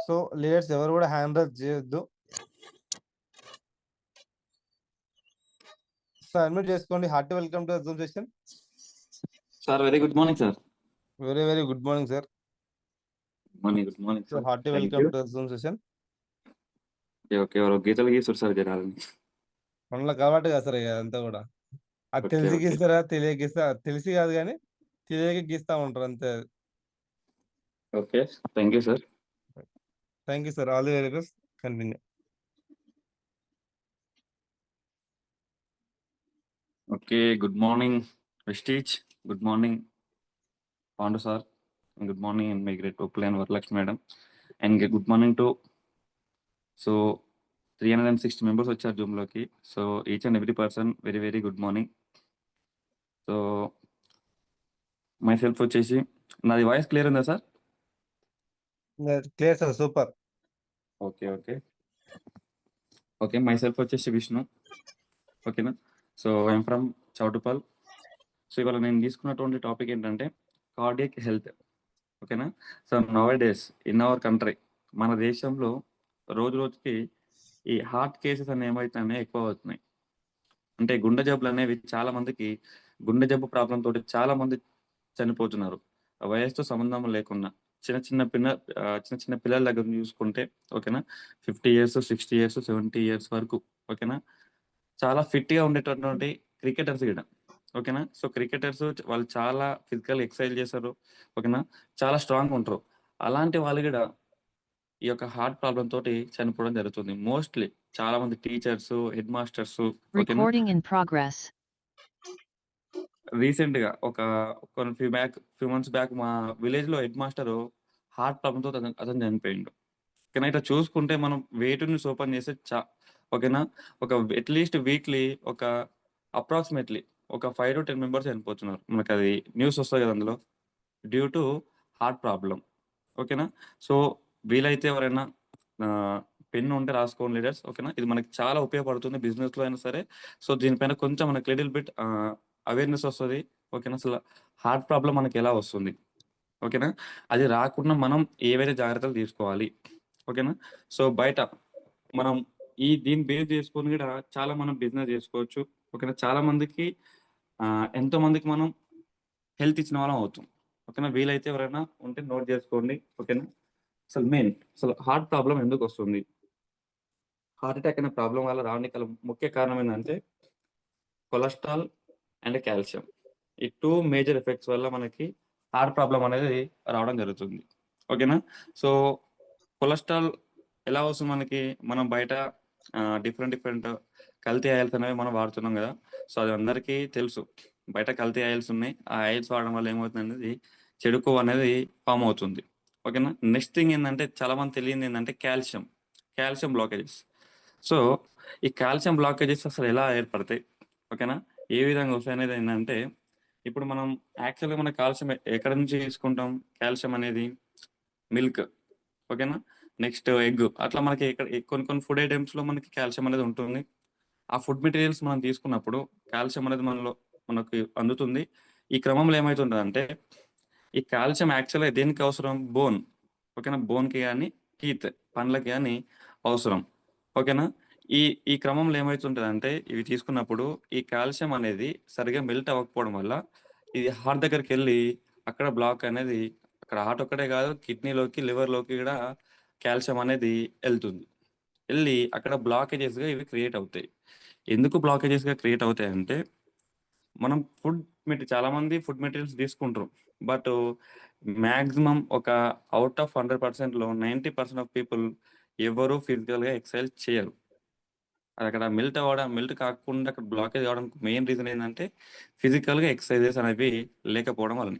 So leaders ఎవరు కూడా hand raise చేయొద్దు. సార్ అడ్మిట్ చేసుకోండి. Hearty welcome to Zoom session. Sir very good morning sir. Very very good morning sir. Good morning sir sir. Hearty welcome to Zoom session. Okay ఎవరో గీతలు గీస్తారు sir జనాలని. మనలో కాబట్టి కదా సార్ అంతా కూడా. అది తెలిసి గీస్తారా తెలియక గీస్తా, తెలిసి కాదు కానీ తెలియక గీస్తా ఉంటారు అంతే. Okay thank you sir. Thank you sir. All the very best. Continue. Okay good morning వెస్టీజ్, good morning Pandu sir, good morning and my great ఓప్లే and Varalakshmi madam, and good morning to 360 members వచ్చారు జూమ్లోకి. So each and every person very very good morning. So myself వచ్చేసి నాది voice clear ఉందా sir? Clear sir, super. Okay okay okay myself వచ్చేసి విష్ణు. ఓకేనా. So I'm from Choutuppal. So ఇవాళ నేను తీసుకున్నటువంటి టాపిక్ ఏంటంటే కార్డియక్ హెల్త్. ఓకేనా. So now days in our country, మన దేశంలో రోజు రోజుకి ఈ హార్ట్ కేసెస్ అనేవి ఏమైతున్నాయి ఎక్కువ అవుతున్నాయి. అంటే గుండె జబ్బులు అనేవి చాలా మందికి, గుండె జబ్బు ప్రాబ్లం తోటి చాలా మంది చనిపోతున్నారు వయసుతో సంబంధం లేకుండా. చిన్న చిన్న పిల్లల దగ్గర చూసుకుంటే ఓకేనా, 50 years 60 years 70 years వరకు ఓకేనా, చాలా ఫిట్గా ఉండేటటువంటి క్రికెటర్స్ కూడా ఓకేనా. సో క్రికెటర్స్ వాళ్ళు చాలా ఫిజికల్ ఎక్సర్సైజ్ చేస్తారు ఓకేనా, చాలా స్ట్రాంగ్ ఉంటారు. అలాంటి వాళ్ళు కూడా ఈ యొక్క హార్ట్ ప్రాబ్లం తోటి చనిపోవడం జరుగుతుంది. మోస్ట్లీ చాలా మంది టీచర్స్, హెడ్ మాస్టర్స్ ఓకేనా. రీసెంట్ గా కొన్ని ఫ్యూ మంత్స్ బ్యాక్ మా విలేజ్ లో హెడ్ మాస్టర్ హార్ట్ ప్రాబ్లమ్ తో అతను చనిపోయిండు. ఓకేనా. ఇట్లా చూసుకుంటే మనం వెయిట్ని ఓపెన్ చేస్తే ఓకేనా, ఒక at least weekly approximately 5 to 10 members చనిపోతున్నారు. మనకు అది న్యూస్ వస్తుంది కదా అందులో, డ్యూ టు హార్ట్ ప్రాబ్లం ఓకేనా. సో వీలైతే ఎవరైనా పెన్ ఉంటే రాసుకోండి లీడర్స్ ఓకేనా. ఇది మనకి చాలా ఉపయోగపడుతుంది బిజినెస్ లో అయినా సరే. సో దీనిపైన కొంచెం మనకి లిటిల్ బిట్ అవేర్నెస్ వస్తుంది ఓకేనా. అసలు హార్ట్ ప్రాబ్లం మనకి ఎలా వస్తుంది ఓకేనా, అది రాకుండా మనం ఏవైతే జాగ్రత్తలు తీసుకోవాలి ఓకేనా. సో బయట మనం దీన్ని బేస్ చేసుకొని కూడా చాలా మనం బిజినెస్ చేసుకోవచ్చు ఓకేనా. చాలా మందికి ఎంతో మందికి మనం హెల్త్ ఇచ్చిన వాళ్ళం అవుతాం ఓకేనా. వీలైతే ఎవరైనా ఉంటే నోట్ చేసుకోండి ఓకేనా. అసలు హార్ట్ ప్రాబ్లం ఎందుకు వస్తుంది, హార్ట్ అటాక్ అనే ప్రాబ్లం వల్ల రావడానికి ముఖ్య కారణం ఏంటంటే కొలెస్ట్రాల్ అండ్ కాల్షియం. ఈ 2 మేజర్ ఎఫెక్ట్స్ వల్ల మనకి హార్ట్ ప్రాబ్లం అనేది రావడం జరుగుతుంది ఓకేనా. సో కొలెస్ట్రాల్ ఎలా వస్తుంది మనకి, మనం బయట డిఫరెంట్ కల్తీ ఆయిల్స్ అనేవి మనం వాడుతున్నాం కదా. సో అది అందరికీ తెలుసు, బయట కల్తీ ఆయిల్స్ ఉన్నాయి. ఆ ఆయిల్స్ వాడడం వల్ల ఏమవుతుంది అనేది చెడు కొవ్వు అనేది ఫామ్ అవుతుంది ఓకేనా. నెక్స్ట్ థింగ్ ఏంటంటే చాలా మంది తెలియదు ఏంటంటే కాల్షియం బ్లాకేజెస్. సో ఈ కాల్షియం బ్లాకేజెస్ అసలు ఎలా ఏర్పడతాయి ఓకేనా, ఏ విధంగా వస్తాయి అనేది ఏంటంటే, ఇప్పుడు మనం యాక్చువల్గా మన కాల్షియం ఎక్కడ నుంచి తీసుకుంటాం, కాల్షియం అనేది మిల్క్ ఓకేనా, నెక్స్ట్ ఎగ్, అట్లా మనకి కొన్ని ఫుడ్ ఐటమ్స్లో మనకి కాల్షియం అనేది ఉంటుంది. ఆ ఫుడ్ మెటీరియల్స్ మనం తీసుకున్నప్పుడు కాల్షియం అనేది మనకి అందుతుంది. ఈ క్రమంలో ఏమవుతుంటుందంటే ఈ కాల్షియం యాక్చువల్గా దేనికి అవసరం, బోన్ ఓకేనా, బోన్కి కానీ టీత్ పండ్లకి కానీ అవసరం ఓకేనా. ఈ క్రమంలో ఏమవుతుంటుందంటే ఇవి తీసుకున్నప్పుడు ఈ కాల్షియం అనేది సరిగా మెల్ట్ అవ్వకపోవడం వల్ల ఇది హార్ట్ దగ్గరికి వెళ్ళి అక్కడ బ్లాక్ అనేది, అక్కడ హార్ట్ ఒక్కటే కాదు కిడ్నీలోకి లివర్లోకి కూడా కాల్షియం అనేది వెళ్ళి అక్కడ బ్లాకేజెస్గా ఇవి క్రియేట్ అవుతాయి. ఎందుకు బ్లాకేజెస్గా క్రియేట్ అవుతాయి అంటే, మనం చాలా మంది ఫుడ్ మెటీరియల్స్ తీసుకుంటారు, బట్ మ్యాక్సిమం అవుట్ ఆఫ్ 100%లో 90% ఆఫ్ పీపుల్ ఎవరు ఫిజికల్గా ఎక్సర్సైజ్ చేయరు. అది అక్కడ మెల్ట్ కాకుండా అక్కడ బ్లాకేజ్ కావడానికి మెయిన్ రీజన్ ఏంటంటే ఫిజికల్గా ఎక్సర్సైజెస్ అనేవి లేకపోవడం వల్ల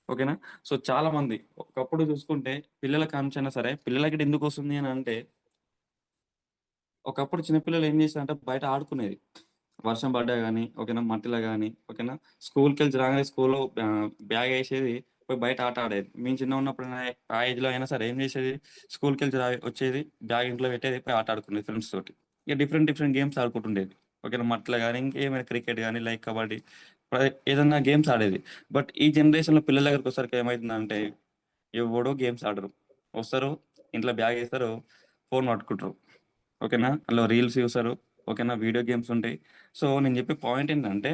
ఓకేనా. సో చాలా మంది ఒకప్పుడు చూసుకుంటే పిల్లల కాంచైనా సరే, పిల్లలకి ఎందుకు వస్తుంది అని అంటే, ఒకప్పుడు చిన్నపిల్లలు ఏం చేస్తారంటే బయట ఆడుకునేది, వర్షం పడ్డా కానీ ఓకేనా, మట్టిలో కానీ ఓకేనా, స్కూల్కి వెళ్ళి రాగానే స్కూల్లో బ్యాగ్ వేసేది పోయి బయట ఆట ఆడేది. మేము చిన్న ఉన్నప్పుడు ఆ ఏజ్లో అయినా సరే ఏం చేసేది, స్కూల్కి వెళ్ళి వచ్చేది, బ్యాగ్ ఇంట్లో పెట్టేది, పోయి ఆట ఆడుకునేది ఫ్రెండ్స్ తోటి. ఇక డిఫరెంట్ గేమ్స్ ఆడుకుంటుండేది ఓకేనా, మట్టిలో కానీ ఇంకేమైనా క్రికెట్ కానీ లైక్ కబడ్డీ ఏదన్నా గేమ్స్ ఆడేది. బట్ ఈ జనరేషన్లో పిల్లల దగ్గరికి వచ్చేసరికి ఏమవుతుందంటే ఎవడో గేమ్స్ ఆడరు, వస్తారు ఇంట్లో బ్యాగేస్తారు, ఫోన్ పట్టుకుంటారు. ఓకేనా? అందులో రీల్స్ చూస్తారు. ఓకేనా? వీడియో గేమ్స్ ఉంటాయి. సో, నేను చెప్పే పాయింట్ ఏంటంటే,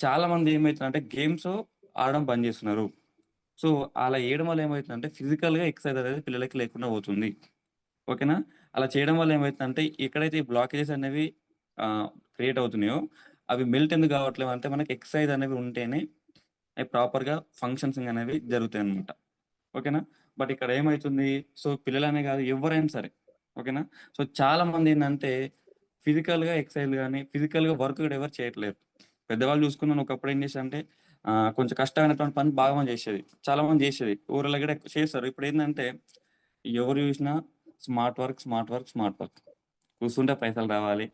చాలామంది ఏమైతుందంటే గేమ్స్ ఆడడం బంద్ చేస్తున్నారు. సో, అలా చేయడం వల్ల ఏమైతుందంటే ఫిజికల్‌గా ఎక్సర్సైజ్ అనేది పిల్లలకి లేకుండా పోతుంది. ఓకేనా? అలా చేయడం వల్ల ఏమైతుందంటే ఎక్కడైతే ఈ బ్లాకేజెస్ అనేవి ఆహ్, క్రియేట్ అవుతున్నాయో, అవి మెల్ట్ ఎందుకు కావట్లేవు అంటే మనకి ఎక్సర్సైజ్ అనేవి ఉంటేనే అవి ప్రాపర్‌గా ఫంక్షన్సింగ్ అనేవి జరుగుతాయన్నమాట. ఓకేనా? బట్ ఇక్కడ ఏమైతుంది, సో, పిల్లలనే కాదు ఎవ్వరైనా సరే. ఓకేనా? సో, చాలామందేందంటే ఫిజికల్‌గా ఎక్సర్సైజ్‌లు గాని, ఫిజికల్‌గా వర్క్ కూడా ఎవరు చేయట్లేరు. పెద్దవాళ్ళు చూసుకున్నాను ఒకప్పుడు ఏం చేశారంటే కొంచెం కష్టమైనటువంటి పని బాగా మంది చేసేది. చాలా మంది చేసేది. ఊర్లలో కూడా ఎక్కువ చేస్తారు. ఇప్పుడేందంటే ఎవరు చూసినా smart work, smart work, smart work. కూర్చుంటే పైసలు రావాలి.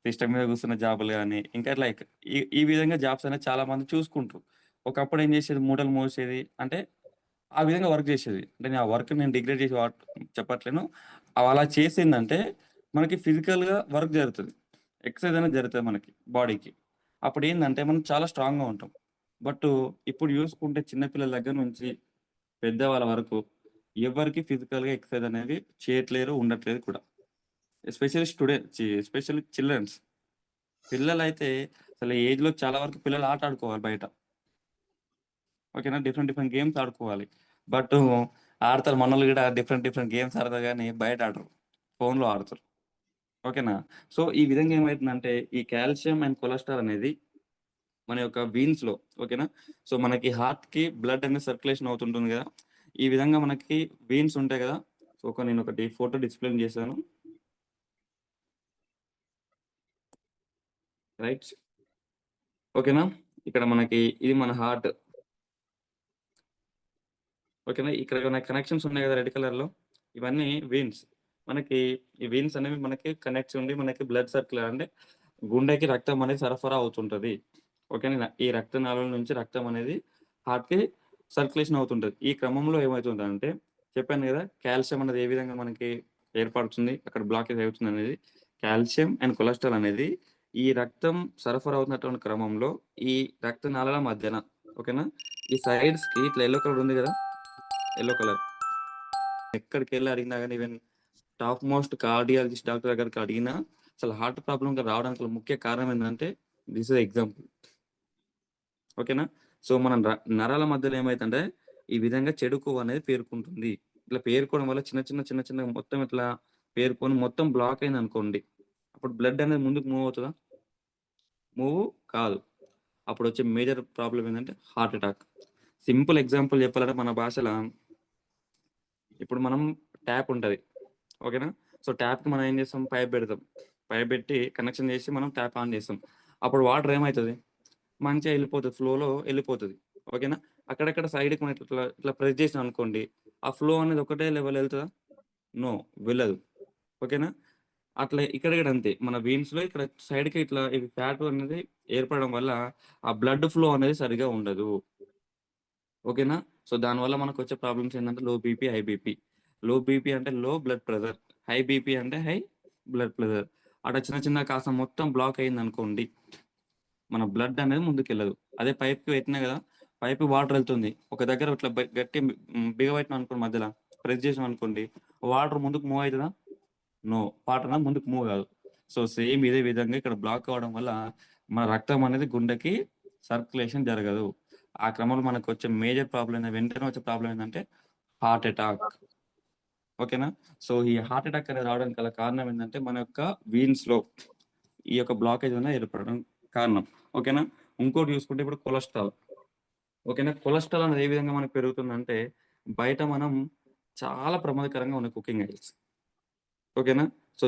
సిస్టమ్ మీద కూర్చున్న జాబులు గాని, ఇంకా లైక్ ఈ విధంగా జాబ్స్ అనేది చాలా మంది చూసుకుంటారు. ఒకప్పుడు ఏం చేసేది మూటలు మోసేది. అంటే ఆ విధంగా వర్క్ చేసేది. అంటే నేను ఆ వర్క్ నేను డిగ్రేడ్ చేసి చెప్పట్లేను. అలా చేసిందంటే మనకి ఫిజికల్‌గా వర్క్ జరుగుతది. ఎక్సర్సైజ్ అనేది జరుగుతది మనకి బాడీకి. అప్పుడేందంటే మనం చాలా స్ట్రాంగ్‌గా ఉంటాం. ఇప్పుడు చూసుకుంటే చిన్న పిల్లల దగ్గర నుంచి పెద్దవాళ్ళ వరకు ఎవరికీ ఫిజికల్‌గా ఎక్సర్సైజ్ అనేది చేయట్లేరు, ఉండట్లేదు కూడా. Especially especially childrens. పిల్లలైతే అసలు ఈ ఏజ్‌లో చాలా వరకు పిల్లలు ఆట ఆడుకోవాలి బయట. ఓకేనా? డిఫరెంట్ డిఫరెంట్ గేమ్స్ ఆడుకోవాలి. బట్ ఆడతారు మనోళ్ళు గూడా డిఫరెంట్ డిఫరెంట్ గేమ్స్ ఆడతారు గానీ బయట ఆడరు. ఫోన్‌లో ఆడతారు. ఓకేనా? సో, ఈ విధంగా ఏమైతుందంటే ఈ కాల్షియం అండ్ కొలెస్ట్రాల్ అనేది మన యొక్క వీన్స్‌లో ఓకేనా? సో, మనకి హార్ట్‌కి బ్లడ్ అనేది సర్క్యులేషన్ అవుతుంటుంది గదా! ఈ విధంగా మనకి వీన్స్ ఉంటాయి గదా! సో, నేనొకటి ఫోటో డిస్‌ప్లే చేశాను. రైట్. ఓకేనా? ఇక్కడ మనకి ఇది మన హార్ట్. ఓకేనా? ఇక్కడ ఏమైనా కనెక్షన్స్ ఉన్నాయి గదా! రెడ్ కలర్‌లో. ఇవన్నీ వెయిన్స్. మనకి ఈ వెయిన్స్ అనేవి మనకి కనెక్ట్స్ ఉండి మనకి బ్లడ్ సర్క్యులర్ అంటే గుండెకి రక్తం అనేది సరఫరా అవుతుంటది. ఓకేనా? ఈ రక్తనాళాల నుంచి రక్తం అనేది హార్ట్‌కి సర్క్యులేషన్ అవుతుంటది. ఈ క్రమంలో ఏమైతుందంటే చెప్పాను గదా! కాల్షియం అనేది ఏ విధంగా మనకి ఏర్పడుతుంది, అక్కడ బ్లాకేజ్ అవుతుందనేది. కాల్షియం అండ్ కొలెస్ట్రాల్ అనేది ఈ రక్తం సరఫరా అవుతున్నటువంటి క్రమంలో ఈ రక్తనాళాల మధ్యన ఓకేనా? ఈ సైడ్స్‌కి ఇట్లా యెల్లో కలర్ ఉంది గదా! Yellow colour. ఎక్కడికెళ్లి అడిగినా గాని even top most cardiologist doctor దగ్గరికి అడిగినా అసలు హార్ట్ ప్రాబ్లమ్ రావడానికి గల ముఖ్య కారణం ఏందంటే దిస్ ఇస్ ఎగ్జాంపుల్. ఓకేనా? సో, మన నరాల మధ్యలో ఏమైతంటే ఈ విధంగా చెడు కొవ్వు అనేది పేరుకుంటుంది. ఇట్లా పేరుకోవడం వల్ల చిన్న చిన్నగా మొత్తం ఇట్లా పేరుకొని మొత్తం బ్లాక్ అయిందనుకోండి. అప్పుడు బ్లడ్ అనేది ముందుకు మూవ్ అవుతదా? మూవ్ కాదు. అప్పుడొచ్చే మేజర్ ప్రాబ్లమ్ ఏందంటే హార్ట్ అటాక్. సింపుల్ ఎగ్జాంపుల్ చెప్పాలంటే మన భాషల ఇప్పుడు మనం ట్యాప్ ఉంటది. ఓకేనా? సో, ట్యాప్‌కి మనం ఏం చేస్తాం? పైప్ పెడతాం. పైప్ పెట్టి కనెక్షన్ చేసి మనం ట్యాప్ ఆన్ చేస్తాం. అప్పుడు వాటర్ ఏమైతది? మంచిగా ఎళ్ళిపోతది. ఫ్లోలో ఎళ్ళిపోతది. ఓకేనా? అక్కడక్కడ సైడ్‌కి మనం ఇట్లా ప్రెస్ చేసినామనుకోండి, ఆ ఫ్లో అనేది ఒకటే లెవెల్ ఎళ్తదా? నో. వెళ్ళదు. ఓకేనా? అట్లా ఇక్కడ కూడా అంతే. మన వీన్స్‌లో ఇక్కడ సైడ్‌కి ఇట్లా ఇది ఫ్యాట్ అనేది ఏర్పడడం వల్ల ఆ బ్లడ్ ఫ్లో అనేది సరిగ్గా ఉండదు. ఓకేనా? సో, దానివల్ల మనకొచ్చే ప్రాబ్లమ్స్ ఏందంటే low BP, high BP. Low BP అంటే లో బ్లడ్ ప్రెషర్. హై బీపీ అంటే హై బ్లడ్ ప్రెషర్. అట్లా చిన్న కాస్త మొత్తం బ్లాక్ అయిందనుకోండి, మన బ్లడ్ అనేది ముందుకెళ్ళదు. అదే పైప్‌కి పెట్టినా గదా! పైప్‌కి వాటర్ ఎళ్తుంది. ఒక దగ్గర ఇట్లా గట్టి బిగబట్టినాం అనుకోండి మధ్యల, ప్రెస్ చేసినామనుకోండి, వాటర్ ముందుకు మూవ్ అయితదా? నో. వాటర్ అనేది ముందుకు మూవ్ గాదు. సో, సేమ్ ఇదే విధంగా ఇక్కడ బ్లాక్ అవ్వడం వల్ల మన రక్తం అనేది గుండెకి సర్క్యులేషన్ జరగదు. ఆ క్రమంలో మనకొచ్చే మేజర్ ప్రాబ్లమ్ వెంటనే వచ్చే ప్రాబ్లమ్ ఏందంటే హార్ట్ అటాక్. ఓకేనా? సో, ఈ హార్ట్ అటాక్ అనేది రావడానికి గల కారణం ఏందంటే మన యొక్క వీన్స్‌లో ఈ యొక్క బ్లాకేజ్ అనేది ఏర్పడడం కారణం. ఓకేనా? ఇంకోటి చూసుకుంటే ఇప్పుడు కొలెస్ట్రాల్. ఓకేనా? కొలెస్ట్రాల్ అనేది ఏ విధంగా మనకు పెరుగుతుందంటే బయట మనం చాలా ప్రమాదకరంగా ఉన్న కుకింగ్ ఆయిల్స్. ఓకేనా? సో,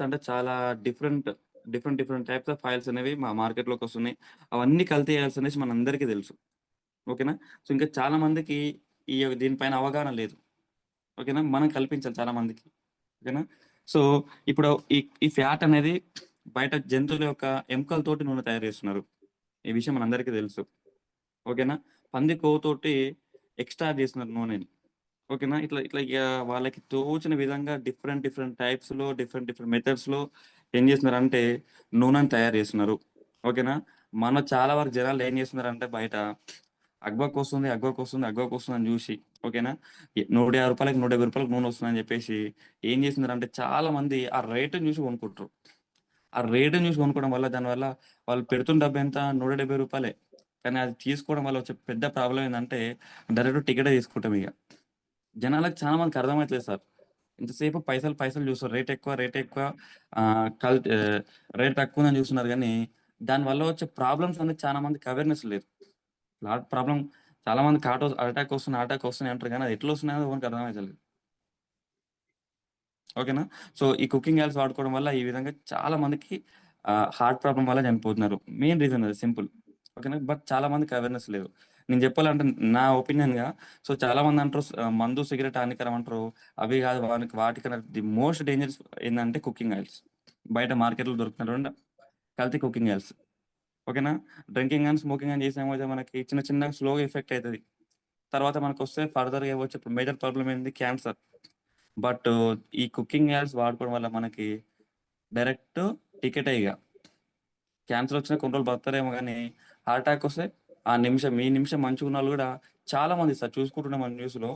అంటే చాలా different, different types of oils అనేవి మార్కెట్‌లోకొస్తున్నాయి. అవన్నీ కల్తీ ఆయిల్స్ అనేసి మనందరికీ తెలుసు. ఓకేనా? సో, ఇంకా చాలా మందికి దీనిపైన అవగాహన లేదు. ఓకేనా? మనం కల్పించాలి చాలా మందికి. ఓకేనా? సో, ఇప్పుడు ఈ ఫ్యాట్ అనేది బయట జంతువుల యొక్క ఎముకలతోటి నూనె తయారు చేస్తున్నారు. ఈ విషయం మనందరికీ తెలుసు. ఓకేనా? పంది కొవ్వుతోటి ఎక్స్ట్రాక్ట్ చేస్తున్నారు నూనెని. ఓకేనా? ఇట్లా ఇట్లా వాళ్ళకి తోచిన విధంగా డిఫరెంట్ టైప్స్‌లో, డిఫరెంట్ మెథడ్స్‌లో ఏం చేస్తున్నారంటే నూనెని తయారు చేస్తున్నారు. ఓకేనా? మన చాలా వరకు జనాలు ఏం చేస్తున్నారంటే బయట అగ్వకు వస్తుంది అని చూసి ఓకేనా, 150 రూపాయలకి 170 రూపాయలకి నూనె వస్తుందని చెప్పేసి ఏం చేస్తున్నారంటే చాలా మంది ఆ రేటుని చూసి కొనుక్కుంటారు. ఆ రేటుని చూసి కొనుక్కోవడం వల్ల దానివల్ల వాళ్ళు పెడుతున్న డబ్బు ఎంత, 170 రూపాయలే. కానీ అది తీసుకోవడం వల్ల వచ్చే పెద్ద ప్రాబ్లం ఏంటంటే డైరెక్ట్ టికెటే తీసుకుంటాం ఇక. జనాలకు చాలా మందికి అర్థమవుతలేదు సార్. ఇంతసేపు పైసలు పైసలు చూస్తారు, రేట్ ఎక్కువ, రేట్ తక్కువ ఉందని చూస్తున్నారు. కానీ దానివల్ల వచ్చే ప్రాబ్లమ్స్ అనేది చాలా మందికి అవేర్నెస్ లేదు. ప్రాబ్లం చాలా మందికి అటాక్ వస్తున్నాయి అంటారు, కానీ అది ఎట్లా వస్తున్నాయో ఎవరికి అర్థమవుతలేదు. ఓకేనా. సో ఈ కుకింగ్ ఆయిల్స్ వాడుకోవడం వల్ల ఈ విధంగా చాలా మందికి హార్ట్ ప్రాబ్లం వల్ల చనిపోతున్నారు. మెయిన్ రీజన్ అది సింపుల్. ఓకేనా. బట్ చాలా మందికి అవేర్నెస్ లేదు. నేను చెప్పాలంటే నా ఒపీనియన్గా, సో చాలా మంది అంటారు మందు సిగరెట్ హానికరం అంటారు. అవి కాదు, వాటికన్నా ది మోస్ట్ డేంజరస్ ఏంటంటే కుకింగ్ ఆయిల్స్. బయట మార్కెట్లో దొరుకుతున్నారు కల్తీ కుకింగ్ ఆయిల్స్. ఓకేనా. డ్రింకింగ్ అండ్ స్మోకింగ్ అని చేసామైతే మనకి చిన్న చిన్న స్లోగా ఎఫెక్ట్ అవుతుంది. తర్వాత మనకు వస్తే ఫర్దర్గా వచ్చే మేజర్ ప్రాబ్లం ఏంది, క్యాన్సర్. బట్ ఈ కుకింగ్ ఆయిల్స్ వాడుకోవడం వల్ల మనకి డైరెక్ట్ టికెట్ ఇక. క్యాన్సర్ వచ్చిన కొన్ని రోజులు బతారేమో, కానీ హార్ట్ అటాక్ వస్తే ఈ నిమిషం మంచిగా ఉన్న వాళ్ళు కూడా చాలా మంది సార్ చూసుకుంటున్నాం మన న్యూస్లో.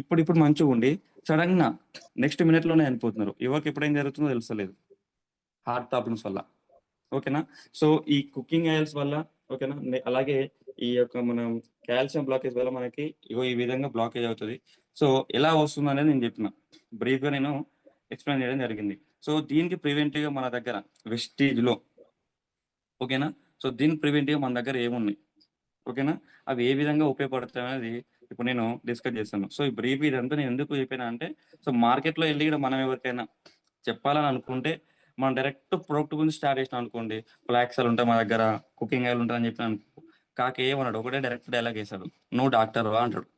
ఇప్పుడు మంచిగా ఉండి సడన్గా నెక్స్ట్ మినిట్లోనే చనిపోతున్నారు. ఎవరికి ఎప్పుడేం జరుగుతుందో తెలుస్తలేదు, హార్ట్ ప్రాబ్లమ్స్ వల్ల. ఓకేనా. సో ఈ కుకింగ్ ఆయిల్స్ వల్ల ఓకేనా, అలాగే ఈ యొక్క మనం కాల్షియం బ్లాకేజ్ వల్ల మనకి ఈ విధంగా బ్లాకేజ్ అవుతుంది. సో ఎలా వస్తుంది అనేది నేను చెప్పిన బ్రీఫ్గా నేను ఎక్స్ప్లెయిన్ చేయడం జరిగింది. సో దీనికి ప్రివెంటివ్గా మన దగ్గర వెస్టీజ్లో ఓకేనా. సో దీనికి ప్రివెంటివ్గా మన దగ్గర ఏమున్నాయి ఓకేనా, అవి ఏ విధంగా ఉపయోగపడతాయి అనేది ఇప్పుడు నేను డిస్కస్ చేస్తాను. సో ఈ బ్రీఫ్ ఇదంతా నేను ఎందుకు చెప్పినా అంటే, సో మార్కెట్లో వెళ్ళి కూడా మనం ఎవరికైనా చెప్పాలని అనుకుంటే మనం డైరెక్ట్ ప్రొడక్ట్ గురించి స్టార్ట్ చేసినాం అనుకోండి, ఫ్లాక్స్ ఉంటాయి మా దగ్గర, కుకింగ్ ఆయిల్ ఉంటుంది అని చెప్పిన అనుకో, కాక ఏమన్నాడు ఒకటే డైరెక్ట్ డైలాగ్ వేసాడు, నువ్వు డాక్టర్ అంటాడు.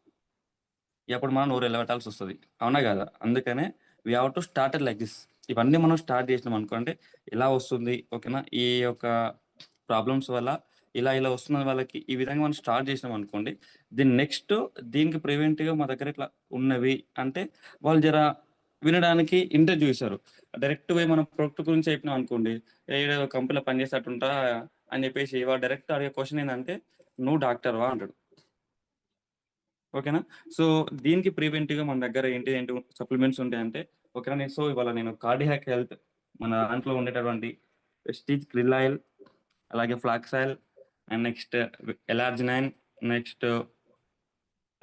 ఎప్పుడు మనం నోరు వెళ్ళబెట్టాల్సి వస్తుంది, అవునా కదా. అందుకనే we have to start like this. ఇవన్నీ మనం స్టార్ట్ చేసినాం అనుకోండి ఇలా వస్తుంది ఓకేనా. ఈ యొక్క ప్రాబ్లమ్స్ వల్ల ఇలా వస్తున్న వాళ్ళకి ఈ విధంగా మనం స్టార్ట్ చేసినాం అనుకోండి, నెక్స్ట్ దీనికి ప్రివెంటివ్గా మా దగ్గర ఇట్లా ఉన్నవి అంటే వాళ్ళు జర వినడానికి ఇంటర్వ్యూ ఇస్తారు. డైరెక్ట్ పోయి మనం ప్రొడక్ట్ గురించి చెప్పినాం అనుకోండి, ఏదో కంపెనీలో పనిచేసేటట్టుంటా అని చెప్పేసి వాడు డైరెక్ట్ అడిగే క్వశ్చన్ ఏంటంటే నువ్వు డాక్టర్వా అంటాడు. ఓకేనా. సో దీనికి ప్రివెంటివ్గా మన దగ్గర ఏంటి సప్లిమెంట్స్ ఉంటాయంటే ఓకేనా. సో ఇవాళ నేను కార్డియాక్ హెల్త్ మన దాంట్లో ఉండేటటువంటి వెస్టీజ్ క్రిల్ ఆయిల్, అలాగే flax oil, and next L-arginine, next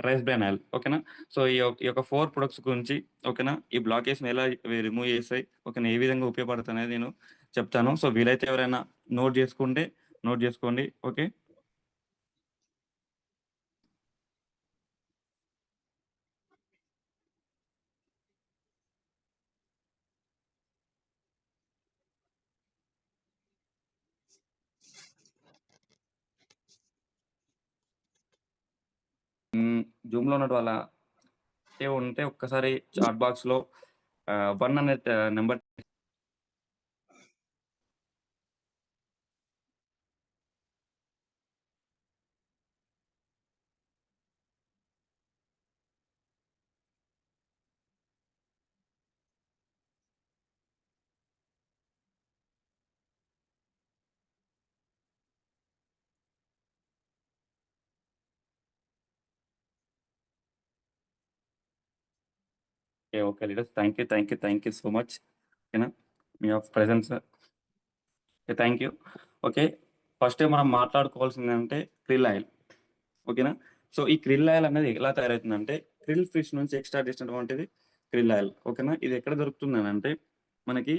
rice bran oil ఓకేనా. సో ఈ యొక్క 4 ప్రొడక్ట్స్ గురించి ఓకేనా, ఈ బ్లాకేజ్ని ఎలా రిమూవ్ చేస్తాయి ఓకేనా, ఏ విధంగా ఉపయోగపడుతుంది అనేది నేను చెప్తాను. సో వీలైతే ఎవరైనా నోట్ చేసుకోండి ఓకే. జూమ్లో ఉన్నట్టు వాళ్ళ ఉంటే ఒక్కసారి చాట్ బాక్స్లో 1 అనే number okay leaders, thank you so much ఓకేనా, మీ of presence. Okay, thank you. Okay, first మనం మాట్లాడుకోవాల్సింది అంటే క్రిల్ ఆయిల్ ఓకేనా. సో ఈ క్రిల్ ఆయిల్ అనేది ఎలా తయారవుతుందంటే క్రిల్ ఫిష్ నుంచి ఎక్స్ట్రాక్ట్ చేసినటువంటిది క్రిల్ ఆయిల్ ఓకేనా. ఇది ఎక్కడ దొరుకుతుంది అని అంటే మనకి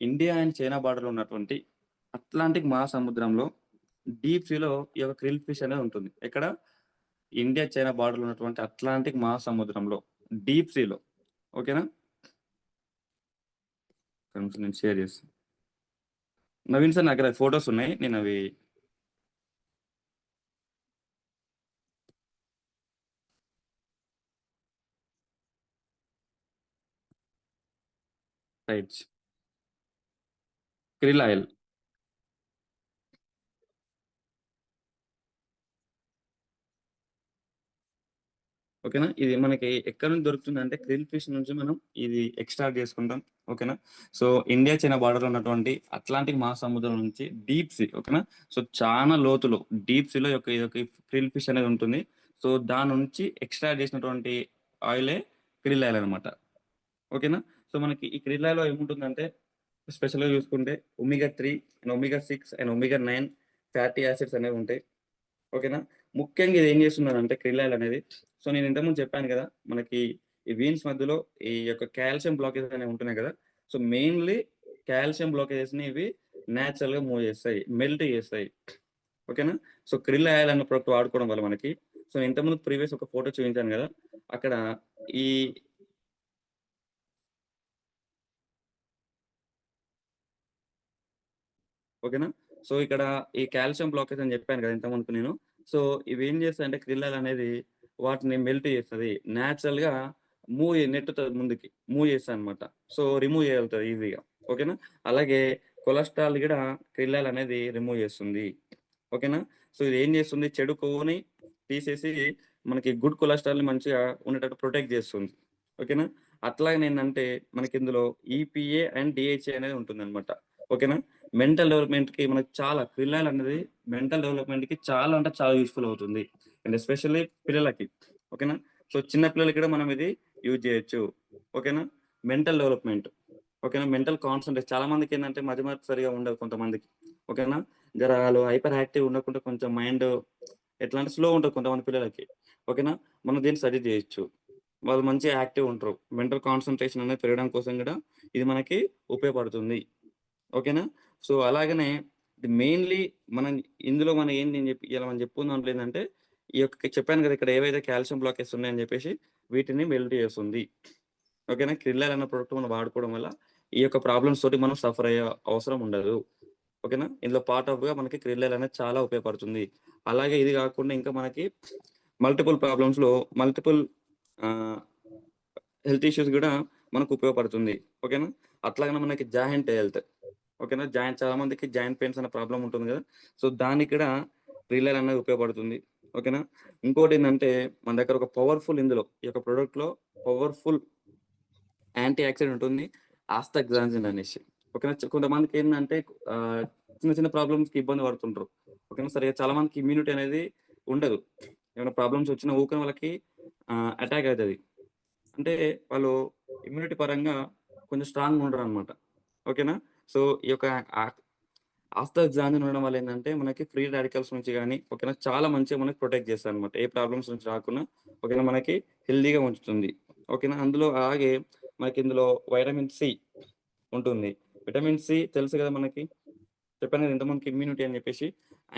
ఇండియా అండ్ చైనా బార్డర్లో ఉన్నటువంటి అట్లాంటిక్ మహాసముద్రంలో డీప్ సీలో ఈ యొక్క క్రిల్ ఫిష్ అనేది ఉంటుంది. ఎక్కడ, ఇండియా చైనా బార్డర్లో ఉన్నటువంటి అట్లాంటిక్ మహాసముద్రంలో డీప్ సీలో ఓకేనా. కొంచెం నేను షేర్ చేస్తాను. నవీన్ సార్ నా దగ్గర ఫొటోస్ ఉన్నాయి, నేను అవి రైట్స్ క్రిల్ ఆయిల్ ఓకేనా. ఇది మనకి ఎక్కడి నుంచి దొరుకుతుందంటే క్రిల్ ఫిష్ నుంచి మనం ఇది ఎక్స్ట్రాక్ట్ చేసుకుంటాం. ఓకేనా. సో ఇండియా చైనా బార్డర్లో ఉన్నటువంటి అట్లాంటిక్ మహాసముద్రం నుంచి డీప్ సీ, ఓకేనా. సో చాలా లోతులో డీప్ సీలో ఇదొక క్రిల్ ఫిష్ అనేది ఉంటుంది. సో దాని నుంచి ఎక్స్ట్రాక్ట్ చేసినటువంటి ఆయిలే క్రిల్ ఆయిల్ అనమాట. ఓకేనా. సో మనకి ఈ క్రిల్ ఆయిల్లో ఏముంటుందంటే స్పెషల్గా చూసుకుంటే omega 3 and omega 6 and omega 9 fatty acids అనేవి ఉంటాయి. ఓకేనా. ముఖ్యంగా ఇది ఏం చేస్తుందంటే క్రిల్ ఆయిల్ అనేది, సో నేను ఇంతకుముందు చెప్పాను కదా, మనకి ఈ వీన్స్ మధ్యలో ఈ యొక్క కాల్షియం బ్లాకేజెస్ అనేవి ఉంటున్నాయి కదా. సో మెయిన్లీ కాల్షియం బ్లాకేజెస్ని ఇవి న్యాచురల్గా మూవ్ చేస్తాయి, మెల్ట్ చేస్తాయి. ఓకేనా. సో క్రిల్ ఆయిల్ అన్న ప్రొడక్ట్ వాడుకోవడం వల్ల మనకి, సో నేను ఇంతకుముందు ప్రీవియస్ ఒక ఫోటో చూపించాను కదా, అక్కడ ఈ ఓకేనా. సో ఇక్కడ ఈ కాల్షియం బ్లాకేజ్ అని చెప్పాను కదా ఇంతకుముందు నేను. సో ఇవి ఏం చేస్తాయంటే క్రిల్ ఆయిల్ అనేది వాటిని మెల్ట్ చేస్తుంది, న్యాచురల్గా నెట్టుతుంది ముందుకి, మూవ్ చేస్తుంది అనమాట. సో రిమూవ్ చేయగలుగుతుంది ఈజీగా. ఓకేనా. అలాగే కొలెస్ట్రాల్ కూడా క్రిల్ ఆయిల్ అనేది రిమూవ్ చేస్తుంది. ఓకేనా. సో ఇది ఏం చేస్తుంది, చెడు కొవ్వుని తీసేసి మనకి గుడ్ కొలెస్ట్రాల్ని మంచిగా ఉండేటట్టు ప్రొటెక్ట్ చేస్తుంది. ఓకేనా. అట్లాగే ఏంటంటే మనకి ఇందులో ఈపీఏ అండ్ డిహెచ్ఏ అనేది ఉంటుంది అనమాట. ఓకేనా. మెంటల్ డెవలప్మెంట్కి మనకి చాలా క్రిల్ ఆయిల్ అనేది మెంటల్ డెవలప్మెంట్కి చాలా అంటే చాలా యూస్ఫుల్ అవుతుంది, అండ్ ఎస్పెషల్లీ పిల్లలకి. ఓకేనా. సో చిన్న పిల్లలకి కూడా మనం ఇది యూజ్ చేయొచ్చు. ఓకేనా. మెంటల్ డెవలప్మెంట్, ఓకేనా. మెంటల్ కాన్సన్ట్రేషన్ చాలా మందికి ఏంటంటే మతిమరుపు సరిగా ఉండదు కొంతమందికి. ఓకేనా. జర వాళ్ళు హైపర్ యాక్టివ్ ఉండకుండా కొంచెం మైండ్ ఎట్లా అంటే స్లో ఉంటుంది కొంతమంది పిల్లలకి. ఓకేనా. మనం దీన్ని సజెస్ట్ చేయొచ్చు, వాళ్ళు మంచిగా యాక్టివ్ ఉంటారు. మెంటల్ కాన్సన్ట్రేషన్ అనేది పెరగడం కోసం కూడా ఇది మనకి ఉపయోగపడుతుంది. ఓకేనా. సో అలాగనే మెయిన్లీ మనం ఇందులో మనం ఏంటి నేను చెప్పి ఇలా మనం చెప్పుకుందాం ఏంటంటే, ఈ యొక్క చెప్పాను కదా ఇక్కడ ఏవైతే కాల్షియం బ్లాకేజ్ ఉన్నాయని చెప్పేసి వీటిని మెల్ట్ చేస్తుంది. ఓకేనా. క్రిల్ ఆయిల్ అన్న ప్రోడక్ట్ మనం వాడుకోవడం వల్ల ఈ యొక్క ప్రాబ్లమ్స్ తోటి మనం సఫర్ అయ్యే అవసరం ఉండదు. ఓకేనా. ఇందులో పార్ట్ ఆఫ్గా మనకి క్రిల్ ఆయిల్ అనేది చాలా ఉపయోగపడుతుంది. అలాగే ఇది కాకుండా ఇంకా మనకి మల్టిపుల్ ప్రాబ్లమ్స్లో మల్టిపుల్ హెల్త్ ఇష్యూస్ కూడా మనకు ఉపయోగపడుతుంది. ఓకేనా. అట్లాగనే మనకి జాయింట్ హెల్త్, ఓకేనా. చాలా మందికి జాయింట్ పెయిన్స్ అనే ప్రాబ్లం ఉంటుంది కదా. సో దానికి కూడా క్రిల్ ఆయిల్ అనేది ఉపయోగపడుతుంది. ఓకేనా. ఇంకోటి ఏంటంటే మన దగ్గర ఒక పవర్ఫుల్, ఇందులో ఈ యొక్క ప్రోడక్ట్లో పవర్ఫుల్ యాంటీ ఆక్సిడెంట్ ఉంటుంది, ఆస్తాగ్జాన్జిన్ అనేసి. ఓకేనా. కొంతమందికి ఏంటంటే చిన్న చిన్న ప్రాబ్లమ్స్కి ఇబ్బంది పడుతుంటారు. ఓకేనా. సరే చాలా మందికి ఇమ్యూనిటీ అనేది ఉండదు, ఏమైనా ప్రాబ్లమ్స్ వచ్చినా ఊరికే వాళ్ళకి అటాక్ అవుతుంది. అంటే వాళ్ళు ఇమ్యూనిటీ పరంగా కొంచెం స్ట్రాంగ్ ఉండరు అనమాట. ఓకేనా. సో ఈ యొక్క ఆస్తాగ్జాన్జిన్ ఉండడం వల్ల ఏంటంటే మనకి ఫ్రీ రాడికల్స్ నుంచి కానీ, ఓకేనా, చాలా మంచిగా మనకి ప్రొటెక్ట్ చేస్తుంది అనమాట, ఏ ప్రాబ్లమ్స్ నుంచి రాకుండా. ఓకేనా. మనకి హెల్దీగా ఉంచుతుంది. ఓకేనా. అందులో అలాగే మనకి ఇందులో వైటమిన్ సి ఉంటుంది. విటమిన్ సి తెలుసు కదా మనకి, చెప్పాను కదా ఇంతమందికి ఇమ్యూనిటీ అని చెప్పేసి.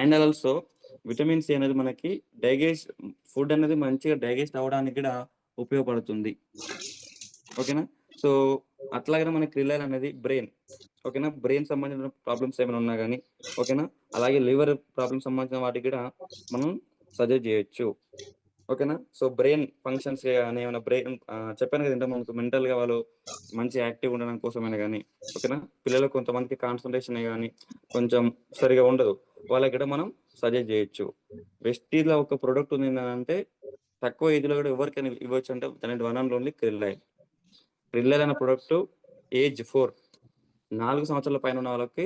అండ్ ఆల్సో విటమిన్ సి అనేది మనకి ఫుడ్ అనేది మంచిగా డైజెస్ట్ అవ్వడానికి కూడా ఉపయోగపడుతుంది. ఓకేనా. సో అట్లాగే మనకి క్రిల్ ఆయిల్ అనేది బ్రెయిన్, ఓకేనా, బ్రెయిన్ సంబంధించిన ప్రాబ్లమ్స్ ఏమైనా ఉన్నా కానీ, ఓకేనా, అలాగే లివర్ ప్రాబ్లమ్స్ సంబంధించిన వాటికి కూడా మనం సజెస్ట్ చేయొచ్చు. ఓకేనా. సో బ్రెయిన్ ఫంక్షన్స్ కానీ ఏమైనా బ్రెయిన్ చెప్పాను కదా ఇంతకుముందు మెంటల్గా వాళ్ళు మంచి యాక్టివ్ ఉండడం కోసమైనా కానీ, ఓకేనా, పిల్లలు కొంతమందికి కాన్సన్ట్రేషన్ కానీ కొంచెం సరిగా ఉండదు, వాళ్ళకి కూడా మనం సజెస్ట్ చేయొచ్చు. వెస్టీజ్లో ఒక ప్రోడక్ట్ ఉంది ఏంటంటే తక్కువ ఏజ్లో కూడా ఎవరికైనా ఇవ్వచ్చు అంటే దాని one and only krill oil. Krill oil అనే ప్రోడక్ట్ ఏజ్ 4 సంవత్సరాల పైన ఉన్న వాళ్ళకి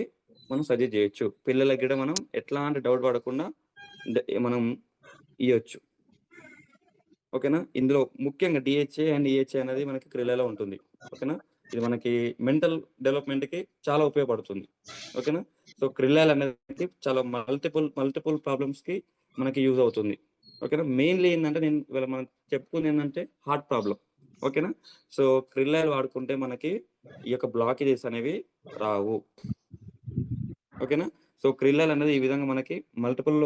మనం సజెస్ట్ చేయొచ్చు. పిల్లలకి కూడా మనం ఎట్లాంటి డౌట్ పడకుండా మనం ఇవ్వచ్చు. ఓకేనా. ఇందులో ముఖ్యంగా డిహెచ్ఏ అండ్ ఈహెచ్ఏ అనేది మనకి క్రిల్ ఆయిల్లో ఉంటుంది. ఓకేనా. ఇది మనకి మెంటల్ డెవలప్మెంట్కి చాలా ఉపయోగపడుతుంది. ఓకేనా. సో క్రిల్ ఆయిల్ అనేది చాలా మల్టిపుల్ ప్రాబ్లమ్స్కి మనకి యూజ్ అవుతుంది. ఓకేనా. మెయిన్లీ ఏంటంటే నేను ఇవాళ మనం చెప్పుకుంది ఏంటంటే హార్ట్ ప్రాబ్లం. ఓకేనా. సో క్రిల్ ఆయిల్ వాడుకుంటే మనకి ఈ యొక్క బ్లాకేజెస్ అనేవి రావు. ఓకేనా. సో క్రిల్ ఆయిల్ అనేది ఈ విధంగా మనకి మల్టిపుల్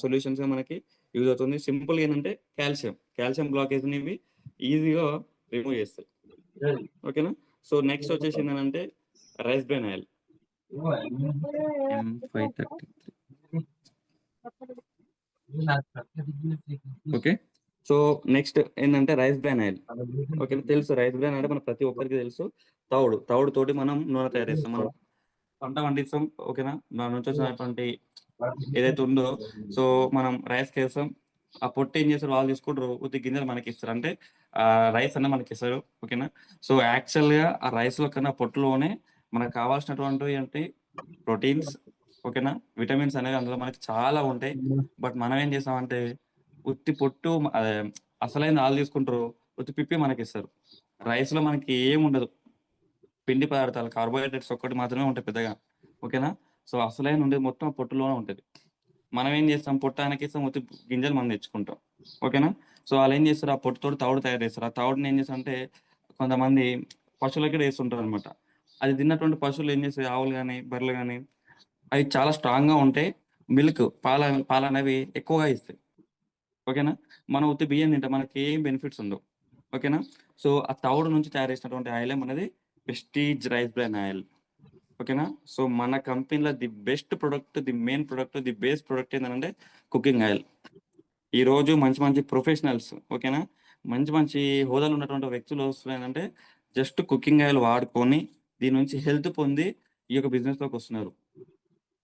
సొల్యూషన్స్గా మనకి యూజ్ అవుతుంది. సింపుల్గా ఏంటంటే కాల్షియం బ్లాకేజ్ని ఇవి ఈజీగా రిమూవ్ చేస్తాయి. ఓకేనా. సో నెక్స్ట్ వచ్చేసి ఏంటంటే rice brain oil M533. Okay. So next ఏంటంటే రైస్ బ్రెయిన్ ఆయిల్. ఓకే. తెలుసు రైస్ బ్రెయిన్ అంటే మన ప్రతి ఒక్కరికి తెలుసు. తౌడు తోటి మనం నూనె తయారు చేస్తాం, మనం పంట పండిస్తాం. ఓకేనా. దాని నుంచి వచ్చినటువంటి ఏదైతే ఉందో సో మనం రైస్కి వేస్తాం, ఆ పొట్టు ఏం చేస్తారు వాళ్ళు తీసుకుంటారు, ఉత్తి గింజలు మనకి ఇస్తారు. అంటే రైస్ అన్న మనకి ఇస్తారు. ఓకేనా. సో యాక్చువల్గా ఆ రైస్లో కన్నా పొట్టులోనే మనకు కావాల్సినటువంటి ఏంటి ప్రోటీన్స్, ఓకేనా, విటమిన్స్ అనేవి అందులో మనకి చాలా ఉంటాయి. బట్ మనం ఏం చేస్తామంటే ఉత్తి పొట్టు అసలైన వాళ్ళు తీసుకుంటారు, ఉత్తి పిప్పి మనకి ఇస్తారు. రైస్లో మనకి ఏం ఉండదు, పిండి పదార్థాలు కార్బోహైడ్రేట్స్ ఒక్కటి మాత్రమే ఉంటాయి పెద్దగా. ఓకేనా. సో అసలైన ఉండేది మొత్తం పొట్టులోనే ఉంటుంది. మనం ఏం చేస్తాం, పొట్టు ఆయనకిస్తాం, ఉత్తి గింజలు మనం తెచ్చుకుంటాం. ఓకేనా. సో వాళ్ళు ఏం చేస్తారు, ఆ పొట్టుతో తౌడు తయారు చేస్తారు. ఆ తౌడుని ఏం చేస్తారంటే కొంతమంది పశువులకి వేస్తుంటారు అనమాట. అది తిన్నటువంటి పశువులు ఏం చేస్తాయి, ఆవులు కానీ బర్రెలు కానీ, అవి చాలా స్ట్రాంగ్గా ఉంటాయి. మిల్క్ పాలు అనేవి ఎక్కువగా ఇస్తాయి. ఓకేనా. మనం ఉత్తి బియ్యం తింటాం, మనకి ఏం బెనిఫిట్స్ ఉండవు. ఓకేనా. సో ఆ తౌడు నుంచి తయారు చేసినటువంటి ఆయిల్ అనేది ప్రెస్టీజ్ రైస్ బ్రాన్ ఆయిల్. ఓకేనా. సో మన కంపెనీలో the best product, the main product, the base product ఏంటంటే కుకింగ్ ఆయిల్. ఈరోజు మంచి మంచి ప్రొఫెషనల్స్, ఓకేనా, మంచి మంచి హోదాలు ఉన్నటువంటి వ్యక్తులు వస్తున్నారంటే జస్ట్ కుకింగ్ ఆయిల్ వాడుకొని దీని నుంచి హెల్త్ పొంది ఈ యొక్క బిజినెస్లోకి వస్తున్నారు.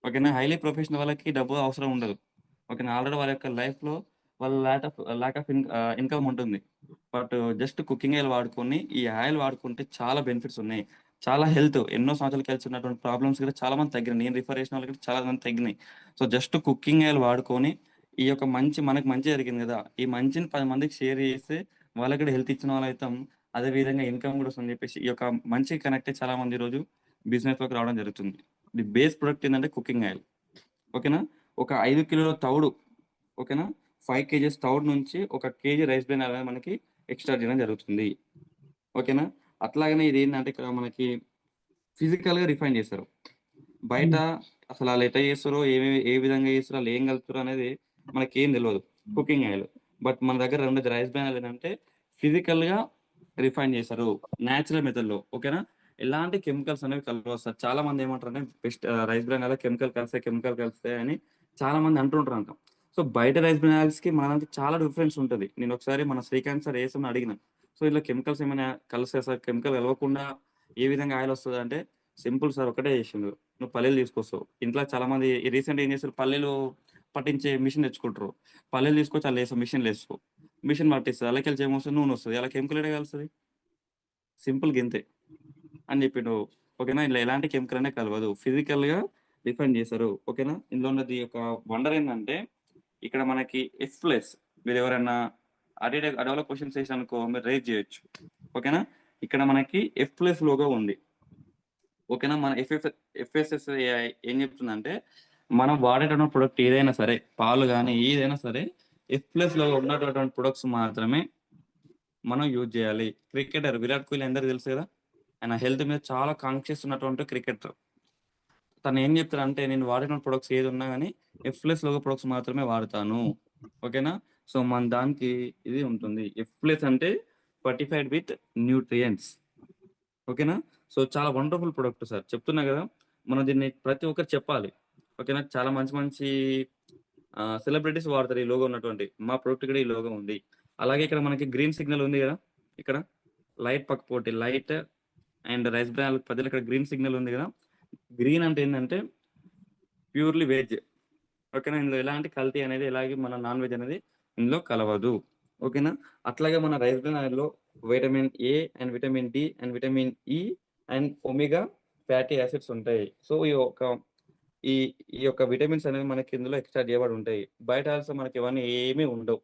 ఓకేనా. హైలీ ప్రొఫెషనల్ వాళ్ళకి డబ్బు అవసరం ఉండదు. ఓకేనా. ఆల్రెడీ వాళ్ళ యొక్క లైఫ్లో వాళ్ళ ల్యాక్ ఆఫ్ ఇన్కమ్ ఉంటుంది. బట్ జస్ట్ కుకింగ్ ఆయిల్ వాడుకొని ఈ ఆయిల్ వాడుకుంటే చాలా బెనిఫిట్స్ ఉన్నాయి. చాలా హెల్త్ ఎన్నో సంవత్సరాలు కలిసి ఉన్నటువంటి ప్రాబ్లమ్స్ కూడా చాలా మంది తగ్గినాయి. నేను రిఫర్ చేసిన వాళ్ళకి చాలా మంది తగ్గినాయి. సో జస్ట్ కుకింగ్ ఆయిల్ వాడుకొని ఈ యొక్క మనకు మంచి జరిగింది కదా, ఈ మంచిని 10 మందికి షేర్ చేస్తే వాళ్ళకి కూడా హెల్త్ ఇచ్చిన వాళ్ళు అవుతాం, అదే విధంగా ఇన్కమ్ కూడా వస్తుందని చెప్పేసి ఈ యొక్క మంచి కనెక్ట్ చాలా మంది ఈరోజు బిజినెస్లోకి రావడం జరుగుతుంది. ది బేస్ ప్రొడక్ట్ ఏంటంటే కుకింగ్ ఆయిల్. ఓకేనా. ఒక 5 కిలోల తౌడు, ఓకేనా, 5 కేజీస్ తౌడు నుంచి 1 కేజీ రైస్ బ్రాన్ అనేది మనకి ఎక్స్ట్రా చేయడం జరుగుతుంది. ఓకేనా. అట్లాగనే ఇది ఏంటంటే ఇక్కడ మనకి ఫిజికల్గా రిఫైన్ చేస్తారు. బయట అసలు వాళ్ళు ఎట్లా చేస్తారో, ఏ విధంగా చేస్తారో, వాళ్ళు ఏం కలుపుతారో అనేది మనకేం తెలియదు కుకింగ్ ఆయిల్. బట్ మన దగ్గర ఉండేది రైస్ బ్రాన్ ఆయిల్ ఏంటంటే ఫిజికల్గా రిఫైన్ చేస్తారు, న్యాచురల్ మెథడ్లో. ఓకేనా. ఎలాంటి కెమికల్స్ అనేవి కలవస్తారు. చాలా మంది ఏమంటారు అంటే best rice bran oil chemical కలిస్తే అని చాలా మంది అంటుంటారు అంట. సో బయట రైస్ బ్రాన్ ఆయిల్స్కి మన దానికి చాలా డిఫరెన్స్ ఉంటుంది. నేను ఒకసారి మన శ్రీకాంత్ సార్ వేసామని అడిగిన, సో ఇలా కెమికల్స్ ఏమైనా కలిస్తే సార్, కెమికల్ కలవకుండా ఏ విధంగా ఆయిల్ వస్తుంది అంటే సింపుల్ సార్, ఒకటే చేసిండు, నువ్వు పల్లీలు తీసుకొస్తావు. ఇంట్లో చాలా మంది రీసెంట్ ఏం చేస్తారు, పల్లీలు పట్టించే మిషన్ తెచ్చుకుంటారు. పల్లీలు తీసుకొచ్చి అలా వేస్తావు, మిషన్ వేసుకో, మిషన్ పట్టిస్తుంది, అలాకెళ్ళి ఏమొస్తుంది, నూనె వస్తుంది, అలా కెమికల్ ఏడే కలుస్తుంది, సింపుల్ గింతే అని చెప్పిండు. ఓకేనా. ఇలా ఎలాంటి కెమికల్ అనే కలవదు, ఫిజికల్గా రిఫైన్ చేస్తారు. ఓకేనా. ఇందులో ఉన్నది ఒక వండర్ ఏంటంటే ఇక్కడ మనకి F+, మీరు ఎవరైనా అడవుల క్వశ్చన్స్ వేసి అనుకో మీరు రేజ్ చేయొచ్చు. ఓకేనా. ఇక్కడ మనకి F+ లోగో ఉంది. ఓకేనా. మన FSSAI ఏం చెప్తుందంటే మనం వాడేటటువంటి ప్రొడక్ట్ ఏదైనా సరే, పాలు కానీ ఏదైనా సరే, F+ లో ఉన్నటువంటి ప్రొడక్ట్స్ మాత్రమే మనం యూజ్ చేయాలి. క్రికెటర్ విరాట్ కోహ్లీ అందరికీ తెలుసు కదా, ఆయన హెల్త్ మీద చాలా కాన్షియస్ ఉన్నటువంటి క్రికెటర్. తను ఏం చెప్తారంటే నేను వాడిన ప్రొడక్ట్స్ ఏది ఉన్నా కానీ F+ లోగో ప్రొడక్ట్స్ మాత్రమే వాడతాను. ఓకేనా. సో మన దానికి ఇది ఉంటుంది, F+ అంటే ఫర్టిఫైడ్ విత్ న్యూట్రియంట్స్. ఓకేనా. సో చాలా వండర్ఫుల్ ప్రొడక్ట్ సార్, చెప్తున్నా కదా, మనం దీన్ని ప్రతి ఒక్కరు చెప్పాలి. ఓకేనా. చాలా మంచి మంచి సెలబ్రిటీస్ వాడతారు ఈ లోగో ఉన్నటువంటి మా ప్రొడక్ట్, కూడా ఈ లోగో ఉంది. అలాగే ఇక్కడ మనకి గ్రీన్ సిగ్నల్ ఉంది కదా, ఇక్కడ లైట్ పక్కపోటి లైట్ అండ్ రైస్ బ్రాన్ ప్రజలు ఇక్కడ గ్రీన్ సిగ్నల్ ఉంది కదా. గ్రీన్ అంటే ఏంటంటే ప్యూర్లీ వెజ్. ఓకేనా. ఇందులో ఎలాంటి కల్తీ అనేది, ఎలాగే మన నాన్ వెజ్ అనేది ఇందులో కలవదు. ఓకేనా. అట్లాగే మన రైస్ బ్రాన్ ఆయిల్లో vitamin A and vitamin D and vitamin E and omega fatty acids ఉంటాయి. సో ఈ ఈ యొక్క విటమిన్స్ అనేవి మనకి ఇందులో ఎక్స్ట్రా చేయబడి ఉంటాయి. బయట ఆల్సో మనకి ఇవన్నీ ఏమీ ఉండవు.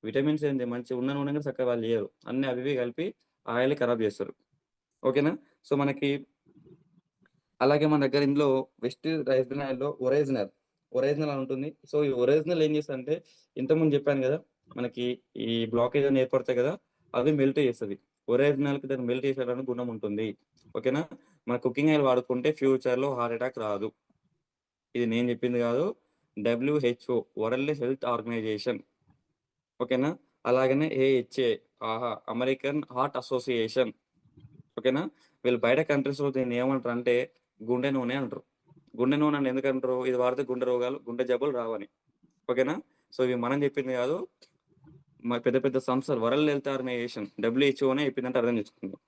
విటమిన్స్ ఏంటి మంచి ఉన్న నూనె కూడా చక్కగా వాళ్ళు చేయరు, అన్ని అవి ఇవి కలిపి ఆయిల్ ఖరాబ్ చేస్తారు. ఓకేనా. సో మనకి అలాగే మన దగ్గర ఇందులో వెస్ట్ రైస్ బ్రాన్ ఆయిల్లో ఒరిజినల్ అని ఉంటుంది. సో ఈ ఒరిజినల్ ఏం చేస్తుందంటే ఇంతకుముందు చెప్పాను కదా, మనకి ఈ బ్లాకేజ్ అని ఏర్పడతాయి కదా, అవి మెల్ట్ చేస్తుంది. ఒరిజినల్కి దాన్ని మెల్ట్ చేసేయడానికి గుణం ఉంటుంది. ఓకేనా. మన కుకింగ్ ఆయిల్ వాడుకుంటే ఫ్యూచర్లో హార్ట్ అటాక్ రాదు. ఇది నేను చెప్పింది కాదు, WHO వరల్డ్ హెల్త్ ఆర్గనైజేషన్. ఓకేనా. అలాగనే AHA అమెరికన్ హార్ట్ అసోసియేషన్. ఓకేనా. వీళ్ళు బయట కంట్రీస్లో దీన్ని ఏమంటారు అంటే గుండె నూనె అంటారు. గుండె నూనె అని ఎందుకంటారు, ఇది వాడితే గుండె రోగాలు, గుండె జబ్బులు రావని. ఓకేనా. సో ఇవి మనం చెప్పింది కాదు, మా పెద్ద పెద్ద సంస్థలు వరల్డ్ హెల్త్ ఆర్గనైజేషన్ WHOనే చెప్పిందంటే అర్థం చేసుకుందాం.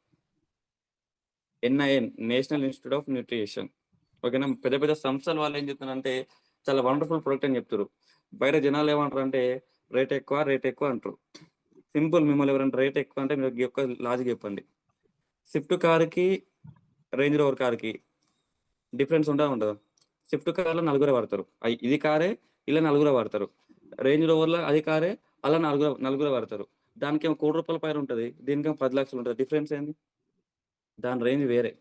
NIN national institute of nutrition. ఓకేనా. పెద్ద పెద్ద సంస్థలు వాళ్ళు ఏం చెప్తున్నారంటే చాలా వండర్ఫుల్ ప్రొడక్ట్ అని చెప్తారు. బయట జనాలు ఏమంటారు అంటే రేట్ ఎక్కువ అంటారు. సింపుల్, మిమ్మల్ని ఎవరైనా రేట్ ఎక్కువ అంటే మీరు ఈ యొక్క లాజిక్ చెప్పండి. స్విఫ్ట్ కార్‌కి, రేంజ్ రోవర్ కార్‌కి డిఫరెన్స్ ఉండదా? స్విఫ్ట్ కార్‌లో నలుగురే పడతారు. ఇది కారే, ఇలా నలుగురే పడతారు. రేంజ్ రోవర్‌లో అది కారే, అలా నలుగురే పడతారు. దానికేమో రూ. 1,00,00,000 పైన ఉంటది. దీనికేమో 10,00,000 ఉంటది. డిఫరెన్స్ ఏంది? దాని రేంజ్ వేరే.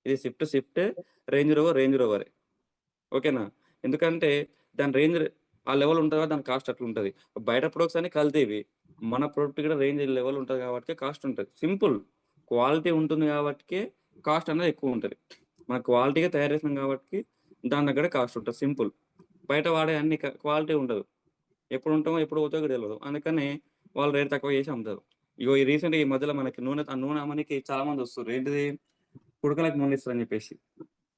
ఇది స్విఫ్టే, రేంజ్ రోవరే. ఓకేనా? ఎందుకంటే దాని రేంజ్ ఆ లెవెల్ ఉంటది కాబట్టి దాని కాస్ట్ అట్లుంటది. బయట ప్రొడక్ట్స్ అన్ని కల్తీవి. మన ప్రొడక్ట్ కూడా రేంజ్ లెవెల్ ఉంటది కాబట్టి కాస్ట్ ఉంటది. సింపుల్. క్వాలిటీ ఉంటుంది కాబట్టికే కాస్ట్ అనేది ఎక్కువుంటది. మనం క్వాలిటీగా తయారు చేసినాం కాబట్టి దాని దగ్గర కాస్ట్ ఉంటది. సింపుల్. బయట వాడే అన్ని క్వాలిటీ ఉండదు. ఎప్పుడు ఉంటామో, ఎప్పుడు పోతామో కూడా తెలవదు. అందుకని వాళ్ళు రేట్ తక్కువ చేసి అమ్ముతారు. ఇగో ఈ రీసెంట్‌గా ఈ మధ్యలో మనకి నూనె అమ్మనికి చాలా మంది వస్తుర్రు. ఏంటిది? కుడకలకి నూనె ఇస్తారని చెప్పేసి.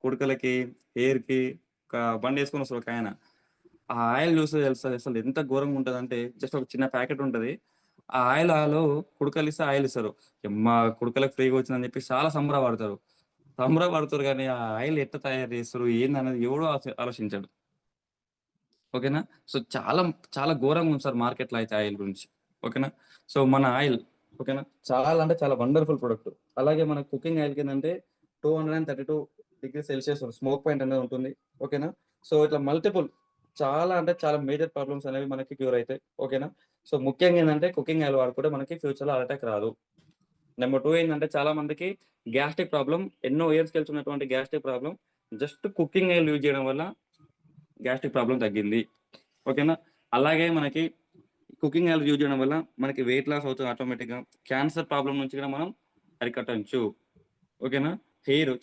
కుడకలకి, హెయిర్‌కి ఒక బండేసుకొని వస్తాడు ఒకాయన. ఆ ఆయిల్ చూస్తే తెలుస్తది అసలు ఎంత ఘోరంగా ఉంటదంటే, జస్ట్ ఒక చిన్న ప్యాకెట్ ఉంటది. ఆ ఆయిల్ కుడకలిస్తే ఆయిల్ ఇస్తారు. యమ్మా! కుడకలకు ఫ్రీగా వచ్చిందని చెప్పేసి చాలా సంబరపడతారు. సంబరపడుతుర్రు గానీ, ఆ ఆయిల్ ఎట్లా తయారు చేస్తుర్రు? ఏందనేది ఎవడు ఆలోచించడు. ఓకేనా? సో, చాలా చాలా ఘోరంగా ఉంది సార్ మార్కెట్‌లో అయితే ఆయిల్ గురించి. ఓకేనా? సో, మన ఆయిల్ ఓకేనా? చాలా అంటే చాలా వండర్‌ఫుల్ ప్రొడక్ట్. అలాగే మన కుకింగ్ ఆయిల్‌కేందంటే 232 డిగ్రీ సెల్సియస్ స్మోక్ పాయింట్ అనేది ఉంటుంది. ఓకేనా? సో, ఇట్లా మల్టిపుల్ చాలా అంటే చాలా మేజర్ ప్రాబ్లమ్స్ అనేవి మనకి క్యూర్ అయితాయి. ఓకేనా? సో, ముఖ్యంగా ఏందంటే కుకింగ్ ఆయిల్ వాడుకుంటే మనకి ఫ్యూచర్‌లో హార్ట్ అటాక్ రాదు. నెంబర్ 2 ఏందంటే చాలా మందికి గ్యాస్ట్రిక్ ప్రాబ్లమ్ ఎన్నో ఇయర్స్‌కెళ్తున్నటువంటి gastric problem just cooking oil use చేయడం వల్ల గ్యాస్ట్రిక్ ప్రాబ్లమ్ తగ్గింది. ఓకేనా? అలాగే మనకి కుకింగ్ ఆయిల్ యూజ్ చేయడం వల్ల మనకి వెయిట్ లాస్ అవుతది ఆటోమేటిక్‌గా. క్యాన్సర్ ప్రాబ్లమ్ నుంచి కూడా మనం అరికట్టొచ్చు. ఓకేనా?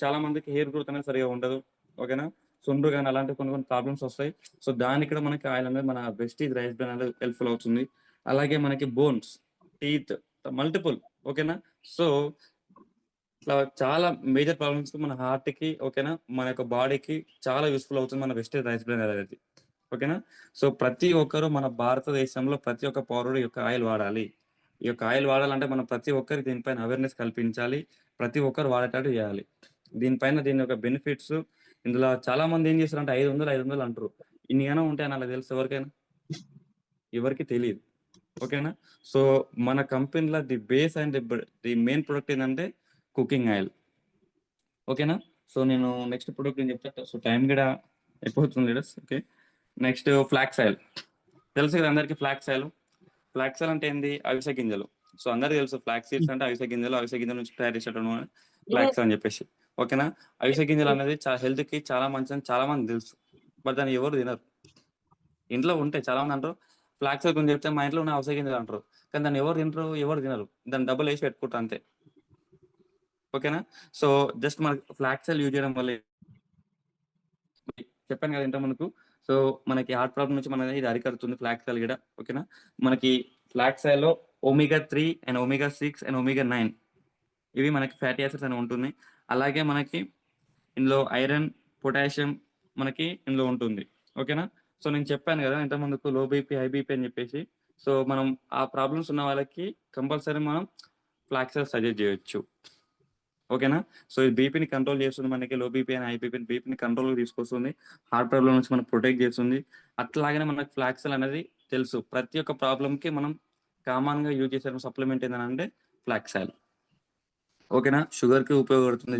చాలా మందికి హెయిర్ గ్రోత్ అనేది సరిగ్గా ఉండదు. ఓకేనా? చుండ్రు గాని అలాంటి కొన్ని ప్రాబ్లమ్స్ వస్తాయి. సో, దానికి కూడా మనకి ఆయిల్ అనేది మన వెస్టీజ్ రైస్ బ్రాన్ అనేది హెల్ప్‌ఫుల్ అవుతుంది. అలాగే మనకి బోన్స్, టీత్ మల్టిపుల్ ఓకేనా? సో, ఇట్లా చాలా మేజర్ ప్రాబ్లమ్స్‌కి మన హార్ట్‌కి ఓకేనా? మన యొక్క బాడీకి చాలా యూజ్‌ఫుల్ అవుతుంది మన వెస్టీజ్ రైస్ బ్రాన్ అనేది. ఓకేనా? సో, ప్రతి ఒక్కరు మన భారతదేశంలో ప్రతి ఒక్క పౌరుడు ఈ యొక్క ఆయిల్ వాడాలి. ఈ యొక్క ఆయిల్ వాడాలంటే మనం ప్రతి ఒక్కరికి దీనిపైన అవేర్‌నెస్ కల్పించాలి. ప్రతి ఒక్కరు వాడేటట్టు చేయాలి. దీని యొక్క బెనిఫిట్స్ ఇందులో చాలా మంది ఏం చేస్తారంటే 500, 500 అంటారు. ఇన్నిగనం ఉంటాయని ఆళ్ళకి తెలుసా ఎవరికైనా? ఎవరికీ తెలీదు. ఓకేనా? సో, మన కంపెనీలో the base and the main product ఏందంటే కుకింగ్ ఆయిల్. ఓకేనా? సో, నేను నెక్స్ట్ ప్రొడక్ట్ నేను చెప్తా. సో, టైం కూడా అయిపోతుంది leaders. Okay. Next flax oil. తెలుసు కదా అందరికి ఫ్లాక్స్ ఆయిల్. ఫ్లాక్స్ ఆయిల్ అంటే ఏంది? అవిసె గింజలు. సో, అందరికి తెలుసు ఫ్లాక్స్ సీడ్స్ అంటే అవిసె గింజలు. అవిసె గింజల నుంచి తయారు చేసేటటువంటి ఫ్లాక్స్ అని చెప్పేసి. ఓకేనా? అవిసె గింజలు అనేది హెల్త్‌కి చాలా మంచిదని చాలా మందికి తెలుసు. బట్ దాన్ని ఎవరు తినరు. ఇంట్లో ఉంటాయి చాలా మంది అంటారు ఫ్లాక్స్ ఆయిల్ గురించి చెప్తే మా ఇంట్లో ఉన్న అవిసె గింజలు అంటారు. కానీ దాన్ని ఎవరు తినరు, ఎవరు తినరు. దాన్ని డబ్బులేసి పెట్టుకుంటారు అంతే. ఓకేనా? సో, జస్ట్ మనకి ఫ్లాక్స్ ఆయిల్ యూజ్ చేయడం వల్ల చెప్పాను కదా ఇంతకుముందుకు. సో, మనకి హార్ట్ ప్రాబ్లమ్ నుంచి మనది ఇది అరికడుతుంది ఫ్లాక్స్ ఆయిల్ గూడా. ఓకేనా? మనకి ఫ్లాక్స్ ఆయిల్‌లో omega 3 and omega 6 and omega 9 ఇవి మనకి ఫ్యాటీ యాసిడ్స్ అని ఉంటుంది. అలాగే మనకి ఇందులో ఐరన్, పొటాషియం మనకి ఇందులో ఉంటుంది. ఓకేనా? సో, నేను చెప్పాను గదా ఇంతకుముందుకు లో బీపీ, హై బీపీ అని జెప్పేసి. సో, మనం ఆ ప్రాబ్లమ్స్ ఉన్న వాళ్ళకి కంపల్సరీ మనం ఫ్లాక్స్ ఆయిల్ సజెస్ట్ జేయొచ్చు. ఓకేనా? సో, ఇది బీపీని కంట్రోల్ చేస్తుంది మనకి. లో బీపీ అని హై బీపీని కంట్రోల్‌లోకి తీసుకొస్తుంది. హార్ట్ ప్రాబ్లమ్ నుంచి మనకు ప్రొటెక్ట్ చేస్తుంది. అట్లాగనే మనకు ఫ్లాక్స్ ఆయిల్ అనేది తెలుసు. ప్రతి ఒక్క ప్రాబ్లమ్‌కి మనం కామన్‌గా యూజ్ చేసే సప్లిమెంట్ ఏందనంటే ఫ్లాక్స్ ఆయిల్. ఓకేనా? షుగర్‌కి ఉపయోగపడుతుంది.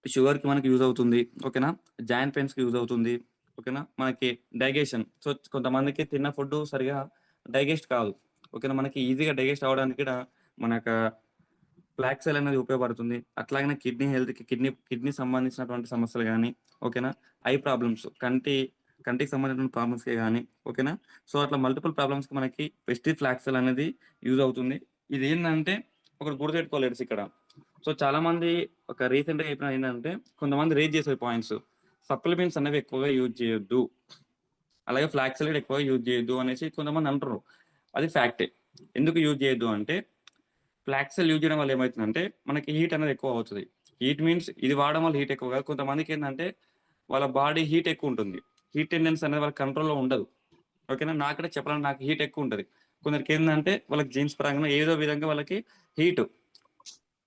షుగర్‌కి మనకి యూజ్ అవుతుంది. ఓకేనా? జాయింట్ పెయిన్స్‌కి యూజ్ అవుతుంది. ఓకేనా? మనకి డైజెషన్. సో, కొంతమందికి తిన్న ఫుడ్డు సరిగ్గా డైజెస్ట్ కాదు. ఓకేనా? మనకి ఈజీగా డైజెస్ట్ అవ్వడానికి కూడా మన యొక్క ఫ్లాక్స్ ఆయిల్ అనేది ఉపయోగపడుతుంది. అట్లాగనే కిడ్నీ సంబంధించినటువంటి సమస్యలు గానీ, ఓకేనా? ఐ ప్రాబ్లమ్స్ కంటికి సంబంధించిన ప్రాబ్లమ్స్‌కే గానీ, ఓకేనా? సో, అట్లా మల్టిపుల్ ప్రాబ్లమ్స్‌కి మనకి వెస్టిజ్ ఫ్లాక్స్ ఆయిల్ అనేది యూజ్ అవుతుంది. ఇదేందంటే ఒకటి గుర్తుపెట్టుకోవాలి లీడర్స్ ఇక్కడ. సో, చాలామంది ఒక రీసెంట్‌గా చెప్పినది ఏందంటే కొంతమంది రేజ్ చేసే పాయింట్స్. సప్లిమెంట్స్ అనేవి ఎక్కువగా యూజ్ చేయొద్దు. అలాగే ఫ్లాక్స్ ఆయిల్ కూడా ఎక్కువగా యూజ్ చేయొద్దు అనేసి కొంతమంది అంటుర్రు. అది ఫ్యాక్టే. ఎందుకు యూజ్ చేయొద్దు అంటే ఫ్లాక్స్ ఆయిల్ యూజ్ చేయడం వల్ల ఏమైతుందంటే, మనకి హీట్ అనేది ఎక్కువ అవుతది. హీట్ మీన్స్ ఇది వాడడం వల్ల హీట్ ఎక్కువ కాదు. కొంతమందికేందంటే, వాళ్ళ బాడీ హీట్ ఎక్కువుంటుంది. హీట్ టెండెన్సీ అనేది వాళ్ళ కంట్రోల్‌లో ఉండదు. ఓకేనా? నాకు కూడా చెప్పాలంటే నాకు హీట్ ఎక్కువుంటది. కొందరికేందంటే, వాళ్ళకి జీన్స్ పరంగానో ఏదో విధంగా వాళ్ళకి హీట్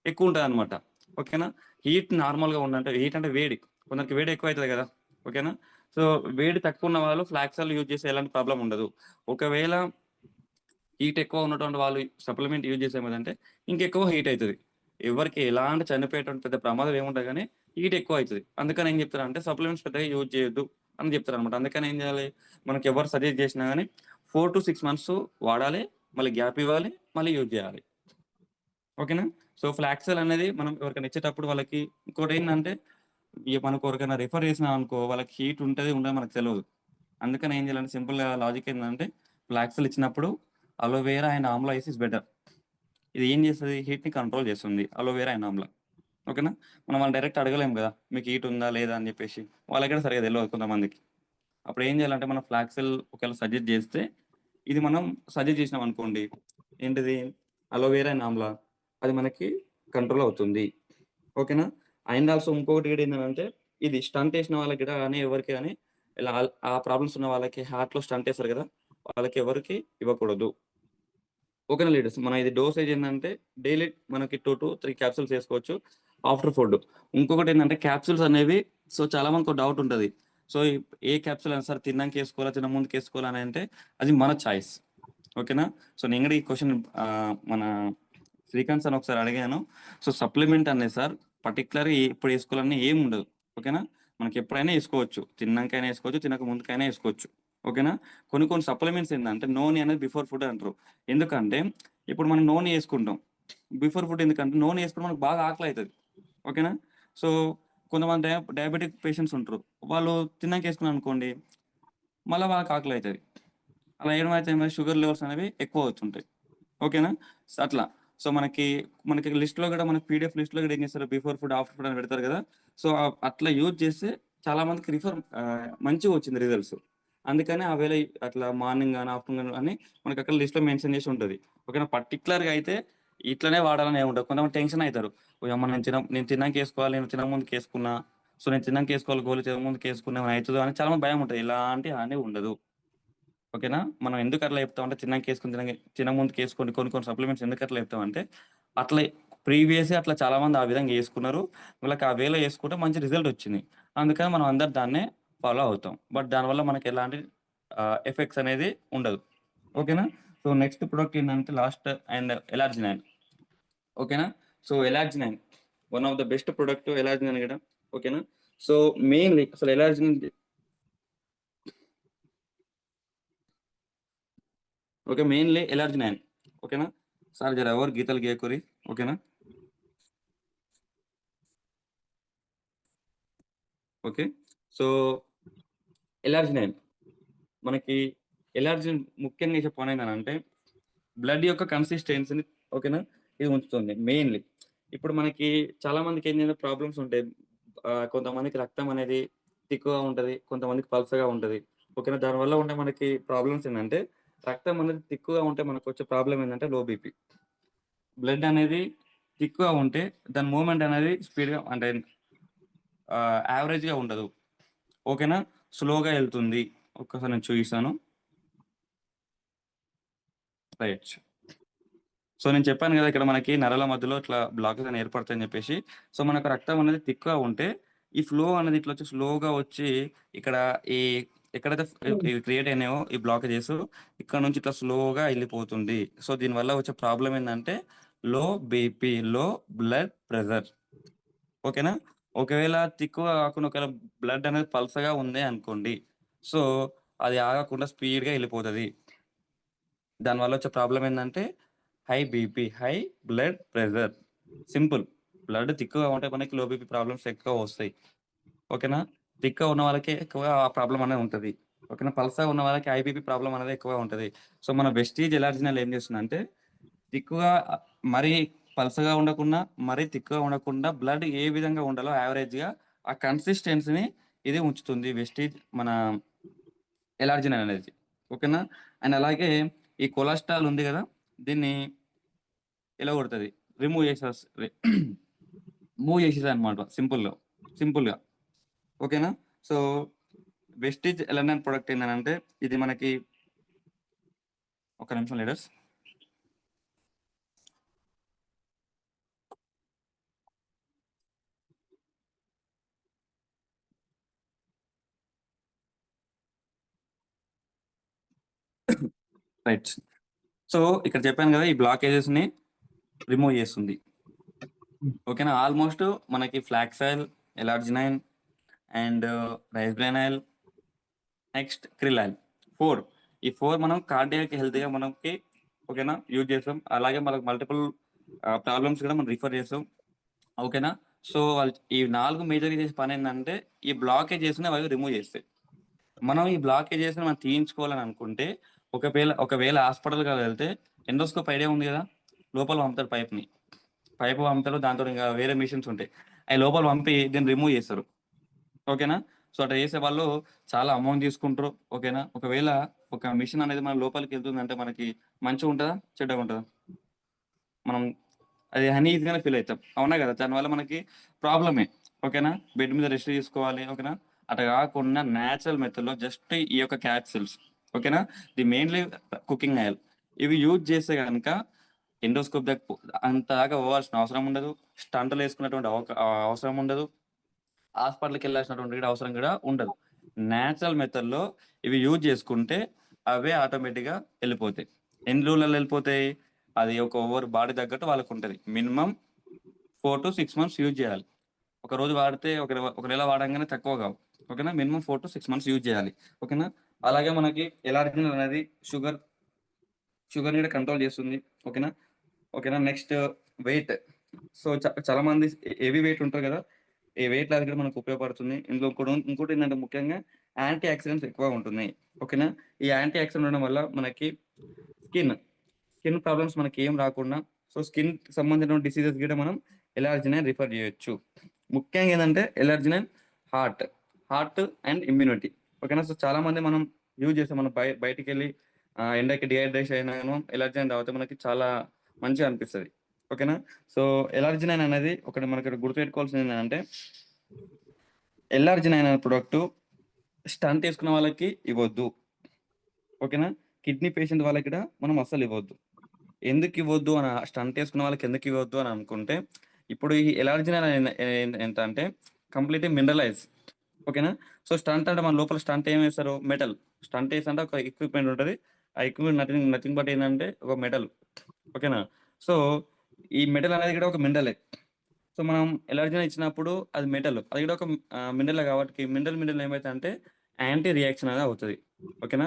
ఎక్కువుంటదనమాట. ఓకేనా? హీట్ నార్మల్‌గా ఉండంటే హీట్ అంటే వేడి. కొందరికి వేడి ఎక్కువైతది కదా! ఓకేనా? సో వేడి తక్కువ ఉన్న వాళ్ళు ఫ్లాక్స్ ఆయిల్ యూజ్ చేస్తే ఎలాంటి ప్రాబ్లమ్ ఉండదు. ఒకవేళ హీట్ ఎక్కువ ఉన్నటువంటి వాళ్ళు సప్లిమెంట్ యూజ్ చేస్తే ఏమైందంటే ఇంకెక్కువ హీట్ అయితది. ఎవరికీ ఎలాంటి చనిపోయేటువంటి పెద్ద ప్రమాదం ఏముండదు గానీ హీట్ ఎక్కువ అయితది. అందుకని ఏం చెప్తారంటే సప్లిమెంట్స్ పెద్దగా యూజ్ చేయొద్దు అని చెప్తారనమాట. అందుకని ఏం చేయాలి, మనకి ఎవరు సజెస్ట్ చేసినా గానీ 4-6 మంత్స్ వాడాలి. మళ్ళీ గ్యాప్ ఇవ్వాలి. మళ్ళీ యూజ్ చేయాలి. ఓకేనా? సో ఫ్లాక్స్ ఆయిల్ అనేది మనం ఎవరికైనా ఇచ్చేటప్పుడు వాళ్ళకి ఇంకోటేందంటే మనకు ఎవరికైనా రిఫర్ చేసినామనుకో వాళ్ళకి హీట్ ఉంటది, ఉండదో మనకు తెలవదు. అందుకని ఏం చేయాలంటే సింపుల్‌గా లాజిక్ ఏందంటే ఫ్లాక్స్ ఆయిల్ ఇచ్చినప్పుడు aloe vera and Amla ice is better. ఇది ఏం చేస్తది, హీట్‌ని కంట్రోల్ చేస్తుంది అలోవెరా అండ్ ఆమ్లా. ఓకేనా? మనం వాళ్ళని డైరెక్ట్ అడగలేం గదా, మీకు హీట్ ఉందా లేదా అని చెప్పేసి. వాళ్ళకి కూడా సరిగ్గా తెలవదు కొంతమందికి. అప్పుడు ఏం చేయాలంటే మనం ఫ్లాక్స్ ఆయిల్ ఒకవేళ సజెస్ట్ చేస్తే ఇది మనం సజెస్ట్ చేసినామనుకోండి, ఏంటిది అలోవెరా అండ్ ఆమ్లా, అది మనకి కంట్రోల్ అవుతుంది. ఓకేనా? అండ్ ఆల్సో ఇంకొకటి కూడా ఏందనంటే ఇది స్టంట్ ఏసిన వాళ్ళకి కూడా గానీ ఎవరికి గానీ ఇలా ఆ ప్రాబ్లమ్స్ ఉన్న వాళ్ళకి హార్ట్‌లో స్టంట్ ఏస్తారు గదా, వాళ్ళకి ఎవరికీ ఇవ్వకూడదు. ఓకేనా లీడర్స్. మన ఇది డోసేజ్ ఏందంటే డైలీ మనకి 2-3 క్యాప్సూల్స్ ఏసుకోవచ్చు ఆఫ్టర్ ఫుడ్. ఇంకొకటేందంటే క్యాప్సూల్స్ అనేవి చాలా మందికో డౌట్ ఉంటది. సో ఏ క్యాప్సూల్ అయినా సరే తిన్నాక ఏసుకోవాలా, తినక ఏసుకోవాలా అని అంటే అది మన చాయిస్. ఓకేనా? సో నేను కూడా ఈ క్వెషన్ మన శ్రీకాంత్ సార్‌ని ఒకసారి అడిగాను. సప్లిమెంట్ అనేది సార్ పర్టిక్యులర్‌గా ఎప్పుడు ఏసుకోవాలని ఏముండదు. ఓకేనా? మనకెప్పుడైనా ఏసుకోవచ్చు. తిన్నాకైనా ఏసుకోవచ్చు, తినక ముందుకైనా ఏసుకోవచ్చు. ఓకేనా? కొన్ని సప్లిమెంట్స్ ఏందంటే నోని అనేది బిఫోర్ ఫుడ్ అంటారు. ఎందుకంటే ఇప్పుడు మనం నోని ఏసుకుంటాం. బిఫోర్ ఫుడ్ ఎందుకంటే నోని ఏసుకుంటే మనకు బాగా ఆకలైతది. ఓకేనా? సో కొంతమంది డయాబెటిక్ పేషెంట్స్ ఉంటారు. వాళ్ళు తిన్నాక ఏసుకున్నారనుకోండి, మళ్ళా వాళ్ళకి ఆకలైతది. అలా ఏమైతే షుగర్ లెవెల్స్ అనేవి ఎక్కువ అవుతుంటాయి. ఓకేనా? అట్లా. మనకి లిస్ట్‌లో గూడా మనకి పీడీఎఫ్ లిస్ట్‌లో గూడా ఏం చేస్తారు బిఫోర్ ఫుడ్, ఆఫ్టర్ ఫుడ్ అని పెడతారు గదా! అట్లా యూజ్ చేస్తే చాలా మందికి మంచిగొచ్చింది రిజల్ట్స్. అందుకని ఆ వేళ అట్లా మార్నింగ్ గాని, ఆఫ్టర్‌నూన్ అని మనకక్కడ లిస్ట్‌లో మెన్షన్ చేసి ఉంటది. ఓకేనా? పర్టిక్యులర్‌గా అయితే ఇట్లనే వాడాలని ఏముండదు. కొంతమంది టెన్షన్ అయితారు. ఓయమ్మ! నేను తిన్నాక ఏసుకోవాలి, నేను తినక ముందుకేసుకున్నా. నేను తిన్నాక ఏసుకోవాలి గోళీ తినక ముందుకేసుకున్నా ఏమైనా అయితదో అని చాలా మంది భయం ఉంటది. ఇలాంటి హాని ఉండదు. ఓకేనా? మనం ఎందుకు అట్లా చెప్తామంటే తిన్నాకేసుకొని తినకముందుకేసుకోండి కొన్ని సప్లిమెంట్స్ ఎందుకు అట్లా చెప్తామంటే, అట్లా అట్లా చాలామంది ఆ విధంగా యేసుకున్నారు. వాళ్ళకి ఆ వేలో యేసుకుంటే మంచి రిజల్ట్ వచ్చింది. అందుకని మనం అందరు దాన్నే ఫాలో అవుతాం. బట్ దానివల్ల మనకి ఎలాంటి ఎఫెక్ట్స్ అనేది ఉండదు. ఓకేనా? నెక్స్ట్ ప్రొడక్ట్ ఏందంటే లాస్ట్ అండ్ ఎలార్జినైన్. ఓకేనా? L-arginine one of the best product L-arginine గూడా. ఓకేనా? మెయిన్‌లీ అసలు ఎలార్జినైన్ మెయిన్‌లీ ఎలార్జినైన్. ఓకేనా? సార్ జర ఎవరు గీతలు గీయకుర్రి. ఓకేనా? ఓకే. సో, ఎలార్జినైన్ మనకి ఎలార్జిన్ ముఖ్యంగా చెప్పనేంటంటే బ్లడ్ యొక్క కన్సిస్టెన్సీని ఓకేనా, ఇది ఉంచుతుంది మెయిన్‌లీ. ఇప్పుడు మనకి చాలా మందికి ఏంటంటే ప్రాబ్లమ్స్ ఉంటాయి. కొంతమందికి రక్తం అనేది తిక్కుగా ఉంటది. కొంతమందికి పల్చగా ఉంటది. ఓకేనా? దానివల్ల ఉండే మనకి ప్రాబ్లమ్స్ ఏందంటే రక్తం అనేది తిక్కుగా ఉంటే మనకొచ్చే ప్రాబ్లమ్ ఏందంటే లో బీపీ. బ్లడ్ అనేది తిక్కుగా ఉంటే దాని మూవ్‌మెంట్ అనేది స్పీడ్‌గా అంటే యావరేజ్‌గా ఉండదు. ఓకేనా? స్లోగా ఎళ్తుంది. ఒక్కసారి నేను చూపిస్తాను. రైట్. నేను చెప్పాను గదా, ఇక్కడ మనకి నరాల మధ్యలో ఇట్లా బ్లాకేజ్ అనేవి ఏర్పడతాయని జెప్పేసి. మనకు రక్తం అనేది థిక్‌గా ఉంటే, ఈ ఫ్లో అనేది ఇట్లా వచ్చి స్లోగా వచ్చి ఇక్కడ ఈ ఎక్కడైతే ఇవి క్రియేట్ అయినాయో ఈ బ్లాకేజెస్ ఇక్కడ నుంచి ఇట్లా స్లోగా ఎళ్ళిపోతుంది. దీనివల్ల వచ్చే ప్రాబ్లమ్ ఏందంటే లో బీపీ, లో బ్లడ్ ప్రెషర్. ఓకేనా? ఒకవేళ తిక్కుగా కాకుండా ఒకవేళ బ్లడ్ అనేది పల్చగా ఉంది అనుకోండి. సో, అది ఆగకుండా స్పీడ్‌గా ఎళ్ళిపోతది. దానివల్ల వచ్చే ప్రాబ్లమ్ ఏందంటే high BP, high blood pressure. Simple. Blood తిక్కుగా ఉంటే మనకి లో బీపీ ప్రాబ్లమ్స్ ఎక్కువ వస్తాయి. ఓకేనా? థిక్‌గా ఉన్న వాళ్ళకే ఎక్కువగా ఆ ప్రాబ్లమ్ అనేది ఉంటది. ఓకేనా? పల్సగా ఉన్న వాళ్ళకి హై బీపీ ప్రాబ్లమ్ అనేది ఎక్కువగా ఉంటది. మన వెస్టీజ్ ఎలార్జినల్ ఏం చేస్తుందంటే తిక్కుగా మరీ పల్చగా ఉండకుండా, మరీ తిక్కుగా ఉండకుండా బ్లడ్ ఏ విధంగా ఉండాలో యావరేజ్‌గా ఆ కన్సిస్టెన్సీని ఇది ఉంచుతుంది. వెస్టీజ్ మన ఎలార్జినల్ అనేది. ఓకేనా? అండ్ అలాగే ఈ కొలెస్ట్రాల్ ఉంది గదా, దీన్ని ఎలగొడతది. రిమూవ్ చేసేస్ రి మూవ్ చేసేదనమాట సింపుల్‌గా. ఓకేనా? సో, వెస్టిజ్ ఎలాంటి ప్రొడక్ట్ ఏందనంటే ఇది మనకి ఒక్క నిమిషం లీడర్స్. రైట్. సో ఇక్కడ చెప్పాను కదా, ఈ బ్లాకేజెస్ ని రిమూవ్ చేస్తుంది. ఓకేనా, ఆల్మోస్ట్ మనకి ఫ్లాక్సైల్, ఎలార్జినైన్ అండ్ రైస్బ్రెనైల్, నెక్స్ట్ క్రిలాల్, 4. ఈ 4 మనం కార్డియాక్ హెల్త్గా మనకి ఓకేనా యూజ్ చేస్తాం. అలాగే మనకు మల్టిపుల్ ప్రాబ్లమ్స్ కూడా మనం రిఫర్ చేస్తాం. ఓకేనా, సో వాళ్ళు ఈ 4 మేజర్గా చేసే పని ఏంటంటే ఈ బ్లాకేజ్ చేసిన వాళ్ళు రిమూవ్ చేస్తాయి. మనం ఈ బ్లాకేజ్ చేసిన మనం తీయించుకోవాలని అనుకుంటే ఒకవేళ హాస్పిటల్కి వెళ్తే ఎండోస్కోప్ ఐడియా ఉంది కదా, లోపల పంపుతారు పైపు పంపుతారు, దాంతో ఇంకా వేరే మిషన్స్ ఉంటాయి, అవి లోపల పంపి దీన్ని రిమూవ్ చేస్తారు. ఓకేనా, సో అట్లా చేసే వాళ్ళు చాలా అమౌంట్ తీసుకుంటారు. ఓకేనా, ఒకవేళ ఒక మిషన్ అనేది మన లోపలికి వెళ్తుందంటే మనకి మంచిగా ఉంటుందా చెడ్డగా ఉంటుందా? మనం అది అన్ఈజీగానే ఫీల్ అవుతాం, అవునా కదా, దానివల్ల మనకి ప్రాబ్లమే. ఓకేనా, బెడ్ మీద రెస్ట్ తీసుకోవాలి. ఓకేనా, అట్లా కాకుండా న్యాచురల్ మెథడ్లో జస్ట్ ఈ యొక్క క్యాప్సిల్స్, ఓకేనా, ది మెయిన్లీ కుకింగ్ ఆయిల్, ఇవి యూజ్ చేస్తే కనుక ఎండోస్కోప్ దగ్గర అంత దాకా పోవాల్సిన అవసరం ఉండదు, స్టంట్లు వేసుకున్నటువంటి అవసరం ఉండదు, హాస్పిటల్కి వెళ్ళాల్సినటువంటి అవసరం కూడా ఉండదు. న్యాచురల్ మెథడ్లో ఇవి యూజ్ చేసుకుంటే అవే ఆటోమేటిక్గా వెళ్ళిపోతాయి. ఎన్ని రోజులలో వెళ్ళిపోతాయి? అది ఓవర్ బాడీ తగ్గట్టు వాళ్ళకు ఉంటుంది. మినిమం 4 to 6 months యూజ్ చేయాలి. ఒక రోజు వాడితే ఒక నెల వాడంగానే తక్కువ కావు. ఓకేనా, మినిమం 4 to 6 months యూజ్ చేయాలి. ఓకేనా, అలాగే మనకి ఎలార్జిన్ అనేది షుగర్ కూడా కంట్రోల్ చేస్తుంది. ఓకేనా, నెక్స్ట్ వెయిట్. సో చాలా మంది హెవీ వెయిట్ ఉంటారు కదా, ఈ వెయిట్ లాస్ కూడా మనకు ఉపయోగపడుతుంది. ఇంకోటి ఏంటంటే ముఖ్యంగా యాంటీ ఆక్సిడెంట్స్ ఎక్కువ ఉంటున్నాయి. ఓకేనా, ఈ యాంటీ ఆక్సిడెంట్ ఉండడం వల్ల మనకి స్కిన్ ప్రాబ్లమ్స్ మనకి ఏం రాకుండా, సో స్కిన్ సంబంధించిన డిసీజెస్ కూడా మనం ఎలర్జినైన్ రిఫర్ చేయొచ్చు. ముఖ్యంగా ఏంటంటే ఎలర్జినైన్ హార్ట్ అండ్ ఇమ్యూనిటీ. ఓకేనా, సో చాలా మంది మనం యూజ్ చేస్తాం, మనం బయటికి వెళ్ళి ఎండకి డిహైడ్రేషన్ అయినా ఎలర్జినైన్ తాగితే మనకి చాలా మంచిగా అనిపిస్తుంది. ఓకేనా, సో ఎలర్జినైన్ అనేది ఒకటి మనకి గుర్తుపెట్టుకోవాల్సింది ఏంటంటే, ఎలర్జినైన్ అనే ప్రొడక్ట్ స్టంట్ వేసుకున్న వాళ్ళకి ఇవ్వద్దు. ఓకేనా, కిడ్నీ పేషెంట్ వాళ్ళకి కూడా మనం అస్సలు ఇవ్వద్దు. ఎందుకు ఇవ్వద్దు అని, స్టంట్ వేసుకున్న వాళ్ళకి ఎందుకు ఇవ్వద్దు అని అనుకుంటే, ఇప్పుడు ఈ ఎలర్జినైన్ ఏంటంటే కంప్లీట్లీ మినరలైజ్. ఓకేనా, సో స్టంట్ అంటే మన లోపల స్టంట్ ఏం వేస్తారు? మెటల్. స్టంట్ వేసి అంటే ఒక ఎక్విప్మెంట్ ఉంటుంది, ఆ ఎక్విప్మెంట్ నథింగ్ బట్ ఏంటంటే ఒక మెటల్. ఓకేనా, సో ఈ మెటల్ అనేది కూడా ఒక మినరలే. సో మనం ఎలర్జీ ఇచ్చినప్పుడు అది మెటల్, అది కూడా ఒక మినరల్ కాబట్టి మినరల్ ఏమైతే అంటే యాంటీ రియాక్షన్ అనేది అవుతుంది. ఓకేనా,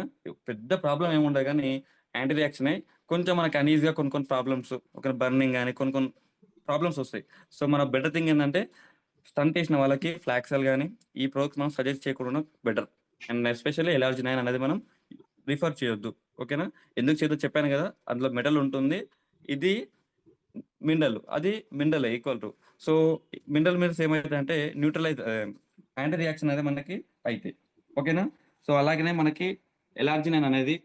పెద్ద ప్రాబ్లం ఏముండదు కానీ యాంటీ రియాక్షన్ అయ్యి కొంచెం మనకి అనీజీగా కొన్ని ప్రాబ్లమ్స్, ఒక బర్నింగ్ కానీ కొన్ని ప్రాబ్లమ్స్ వస్తాయి. సో మన బెటర్ థింగ్ ఏంటంటే స్టంట్ వేసిన వాళ్ళకి ఫ్లాక్సెల్ కానీ ఈ ప్రోడక్ట్స్ మనం సజెస్ట్ చేయకుండా బెటర్. అండ్ ఎస్పెషల్లీ ఎలర్జినైన్ అనేది మనం రిఫర్ చేయొద్దు. ఓకేనా, ఎందుకు చేయొద్దు చెప్పాను కదా, అందులో మెటల్ ఉంటుంది, ఇది మినరల్, అది mineral equal to. So mineral means ఏమైతే అంటే న్యూట్రలైజ్ యాంటీ రియాక్షన్ అనేది మనకి అయితే. ఓకేనా, సో అలాగనే మనకి ఎలర్జినైన్ అనేది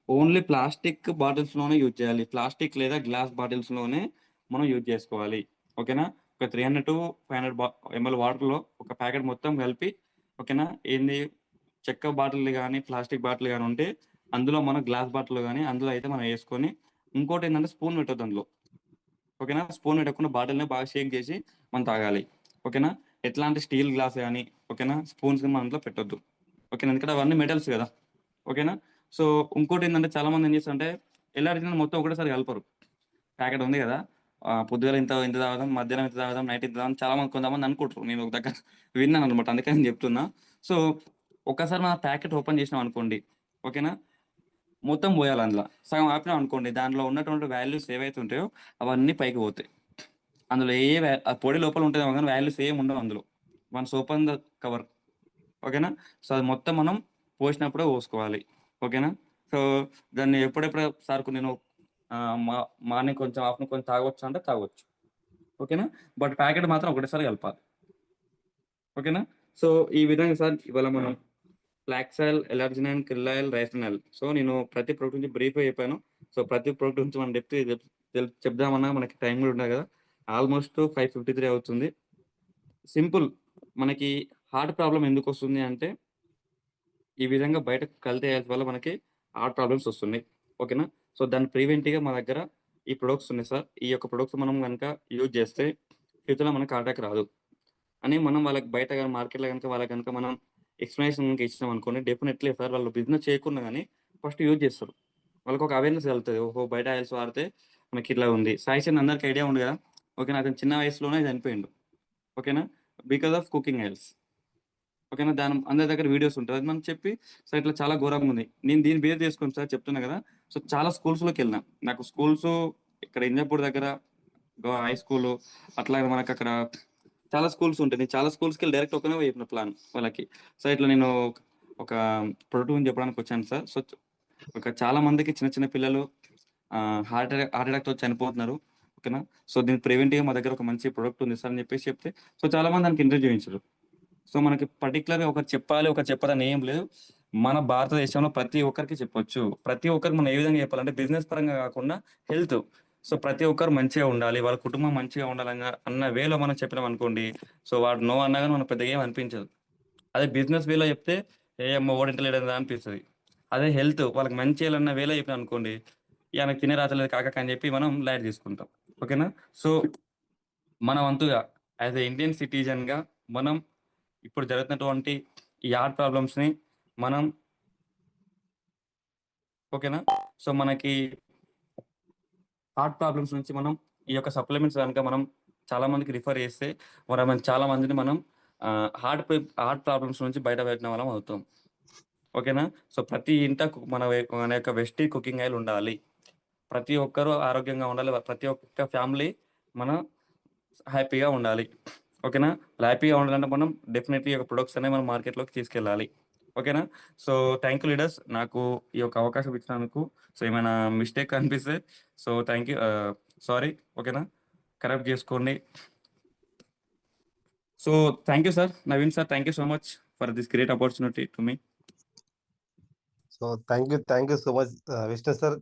ఓన్లీ ప్లాస్టిక్ బాటిల్స్లోనే యూజ్ చేయాలి, ప్లాస్టిక్ లేదా గ్లాస్ బాటిల్స్లోనే మనం యూజ్ చేసుకోవాలి. ఓకేనా, ఒక 300 to 500 ml వాటర్లో ఒక ప్యాకెట్ మొత్తం కలిపి, ఓకేనా, ఏంది చెక్క బాటిల్ కానీ ప్లాస్టిక్ బాటిల్ కానీ ఉంటే అందులో మనం గ్లాస్ బాటిల్ కానీ అందులో అయితే మనం వేసుకొని, ఇంకోటి ఏంటంటే స్పూన్ పెట్టొద్దు అందులో. ఓకేనా, స్పూన్ పెట్టకుండా బాటిల్ని బాగా షేక్ చేసి మనం తాగాలి. ఓకేనా, ఎట్లాంటి స్టీల్ గ్లాస్ కానీ ఓకేనా స్పూన్స్ మనం అందులో పెట్టొద్దు. ఓకేనా, ఎందుకంటే అవన్నీ మెటల్స్ కదా. ఓకేనా, సో ఇంకోటి ఏంటంటే చాలా మంది ఏం చేస్తారంటే ఎలర్జీ మొత్తం ఒకటేసారి కలపరు. ప్యాకెట్ ఉంది కదా, పొద్దుగాల ఇంత తాగుదాం, మధ్యాహ్నం ఇంత తాగుదాం, నైట్ ఇంత తాగుదాం, చాలా మంది కొంతమంది అనుకుంటారు. నేను ఒక దగ్గర విన్నాను అనమాట, అందుకని నేను చెప్తున్నా. సో ఒకసారి మన ప్యాకెట్ ఓపెన్ చేసినాం అనుకోండి, ఓకేనా, మొత్తం పోయాలి అందులో, సగం ఆపినాం అనుకోండి, దాంట్లో ఉన్నటువంటి వాల్యూస్ ఏవైతే ఉంటాయో అవన్నీ పైకి పోతాయి. అందులో ఆ పొడి లోపల ఉంటుందేమో కానీ వాల్యూస్ ఏమి ఉండవు అందులో. Once open the cover. ఓకేనా, సో అది మొత్తం మనం పోసినప్పుడే పోసుకోవాలి. ఓకేనా, సో దాన్ని ఎప్పుడెప్పుడు సార్కు నేను మార్నింగ్ కొంచెం ఆఫ్టర్నూన్ కొంచెం తాగొచ్చు అంటే తాగొచ్చు. ఓకేనా, బట్ ప్యాకెట్ మాత్రం ఒకటేసారి కలపాలి. ఓకేనా, సో ఈ విధంగా సార్ ఇవాళ మనం ఫ్లాక్సైల్, ఎలర్జినైన్, క్రిలాయిల్, రైసినైల్, సో నేను ప్రతి ప్రోడక్ట్ గురించి బ్రీఫ్గా చెప్పాను. సో ప్రతి ప్రోడక్ట్ గురించి మనం డెప్త్ చెప్దామన్నా మనకి టైం కూడా ఉండదు కదా, ఆల్మోస్ట్ 5:53 అవుతుంది. సింపుల్, మనకి హార్ట్ ప్రాబ్లం ఎందుకు వస్తుంది అంటే ఈ విధంగా బయట కల్తీ హెల్త్ వల్ల మనకి హార్ట్ ప్రాబ్లమ్స్ వస్తున్నాయి. ఓకేనా, సో దాన్ని ప్రివెంటివ్గా మా దగ్గర ఈ ప్రొడక్ట్స్ ఉన్నాయి సార్. ఈ యొక్క ప్రొడక్ట్స్ మనం కనుక యూజ్ చేస్తే ఫ్యూచర్లో మనకు హార్ట్ అటాక్ రాదు అని మనం వాళ్ళకి బయట మార్కెట్లో కనుక వాళ్ళకి కనుక మనం ఎక్స్ప్లెనేషన్ కనుక ఇచ్చినాం అనుకోండి, డెఫినెట్లీ సార్ వాళ్ళు బిజినెస్ చేయకుండా కానీ ఫస్ట్ యూజ్ చేస్తారు. వాళ్ళకొక అవేర్‌నెస్ కలుగుతది. ఓహో! బయట ఆయిల్స్ వాడితే మనకిట్లా ఉంది. సాయి చరణ్ అందరికి ఐడియా ఉంది గదా! ఓకేనా? అతను చిన్న వయసులోనే చనిపోయిండు. ఓకేనా? Because of cooking oils. ఓకేనా? దాని అందరి దగ్గర వీడియోస్ ఉంటాయి. అది మనం చెప్పి సార్ ఇట్లా చాలా ఘోరంగుంది. నేను దీన్ని బేస్ చేసుకొని సార్ చెప్తున్నా గదా! సో, చాలా స్కూల్స్‌లోకెళ్ళినా. నాకు స్కూల్సు ఇక్కడ ఇంజాపూర్ దగ్గర హై స్కూలు అట్లాగే మనకక్కడ చాలా స్కూల్స్ ఉంటాయి. నేను చాలా స్కూల్స్‌కెళ్ళి డైరెక్ట్ ఒక్కనే పోయి చెప్పిన ప్లాన్ వాళ్ళకి. సార్ ఇట్లా నేను ఒక ప్రొడక్ట్ గురించి చెప్పడానికొచ్చాను సార్. సో, చాలా మందికి చిన్న చిన్న పిల్లలు హార్ట్ అటాక్‌తో చనిపోతున్నారు. ఓకేనా? సో, దీనికి ప్రివెంటివ్‌గా మా దగ్గర ఒక మంచి ప్రొడక్ట్ ఉంది సార్ అని చెప్పేసి చెప్తే, సో, చాలా మంది దానికి ఇంట్రెస్ట్ చూయించారు. సో, మనకి పర్టిక్యులర్‌గా ఒకరు చెప్పాలి, ఒకరు చెప్పరని ఏం లేదు. మన భారతదేశంలో ప్రతి ఒక్కరికి చెప్పొచ్చు. ప్రతి ఒక్కరికి మనం ఏ విధంగా చెప్పాలంటే బిజినెస్ పరంగా కాకుండా హెల్త్. సో, ప్రతి ఒక్కరు మంచిగా ఉండాలి. వాళ్ళ కుటుంబం మంచిగా ఉండాలన్న వేలో మనం చెప్పినామనుకోండి, సో, వాడు నో అన్నా గాని మనకు పెద్దగా ఏమి అనిపించదు. అదే బిజినెస్ వేలో చెప్తే, ఏ అమ్మో! ఓడింట లేడేందా అనిపిస్తది. అదే హెల్త్ వాళ్ళకి మంచి చేయాలన్న వేలో చెప్పినామనుకోండి, ఈయనకి తినే రాతలేదు కాకకి అని చెప్పి మనం లైట్ తీసుకుంటాం. ఓకేనా? సో, మన వంతుగా యాస్ ఎ ఇండియన్ సిటిజన్‌గా మనం ఇప్పుడు జరుగుతున్నటువంటి ఈ హార్ట్ ప్రాబ్లమ్స్‌ని మనం ఓకేనా? సో, మనకి హార్ట్ ప్రాబ్లమ్స్ నుంచి మనం ఈ యొక్క సప్లిమెంట్స్ గనుక మనం చాలా మందికి రిఫర్ చేస్తే, మనం చాలా మందిని మనం హార్ట్ ప్రాబ్లమ్స్ నుంచి బయట పెట్టిన వాళ్ళం అవుతాం. ఓకేనా? సో, ప్రతి ఇంట మన యొక్క వెస్టీ కుకింగ్ ఆయిల్ ఉండాలి. ప్రతి ఒక్కరు ఆరోగ్యంగా ఉండాలి. ప్రతి ఒక్క ఫ్యామిలీ మనం హ్యాపీగా ఉండాలి. ఓకేనా? హ్యాపీగా ఉండాలంటే మనం డెఫినెట్‌లీ ఈ యొక్క ప్రొడక్ట్స్ అనేవి మనం మార్కెట్‌లోకి తీసుకెళ్ళాలి. ఓకేనా? So, thank you leaders. నాకు ఈ యొక్క అవకాశం ఇచ్చినందుకు. సో, ఏమైనా మిస్టేక్ అనిపిస్తే సో, థాంక్ యూ. సారీ. ఓకేనా? కరెక్ట్ చేసుకోండి. So, thank you sir. Naveen sir, thank you so much for this great opportunity to me. So thank you so much Vishnu sir.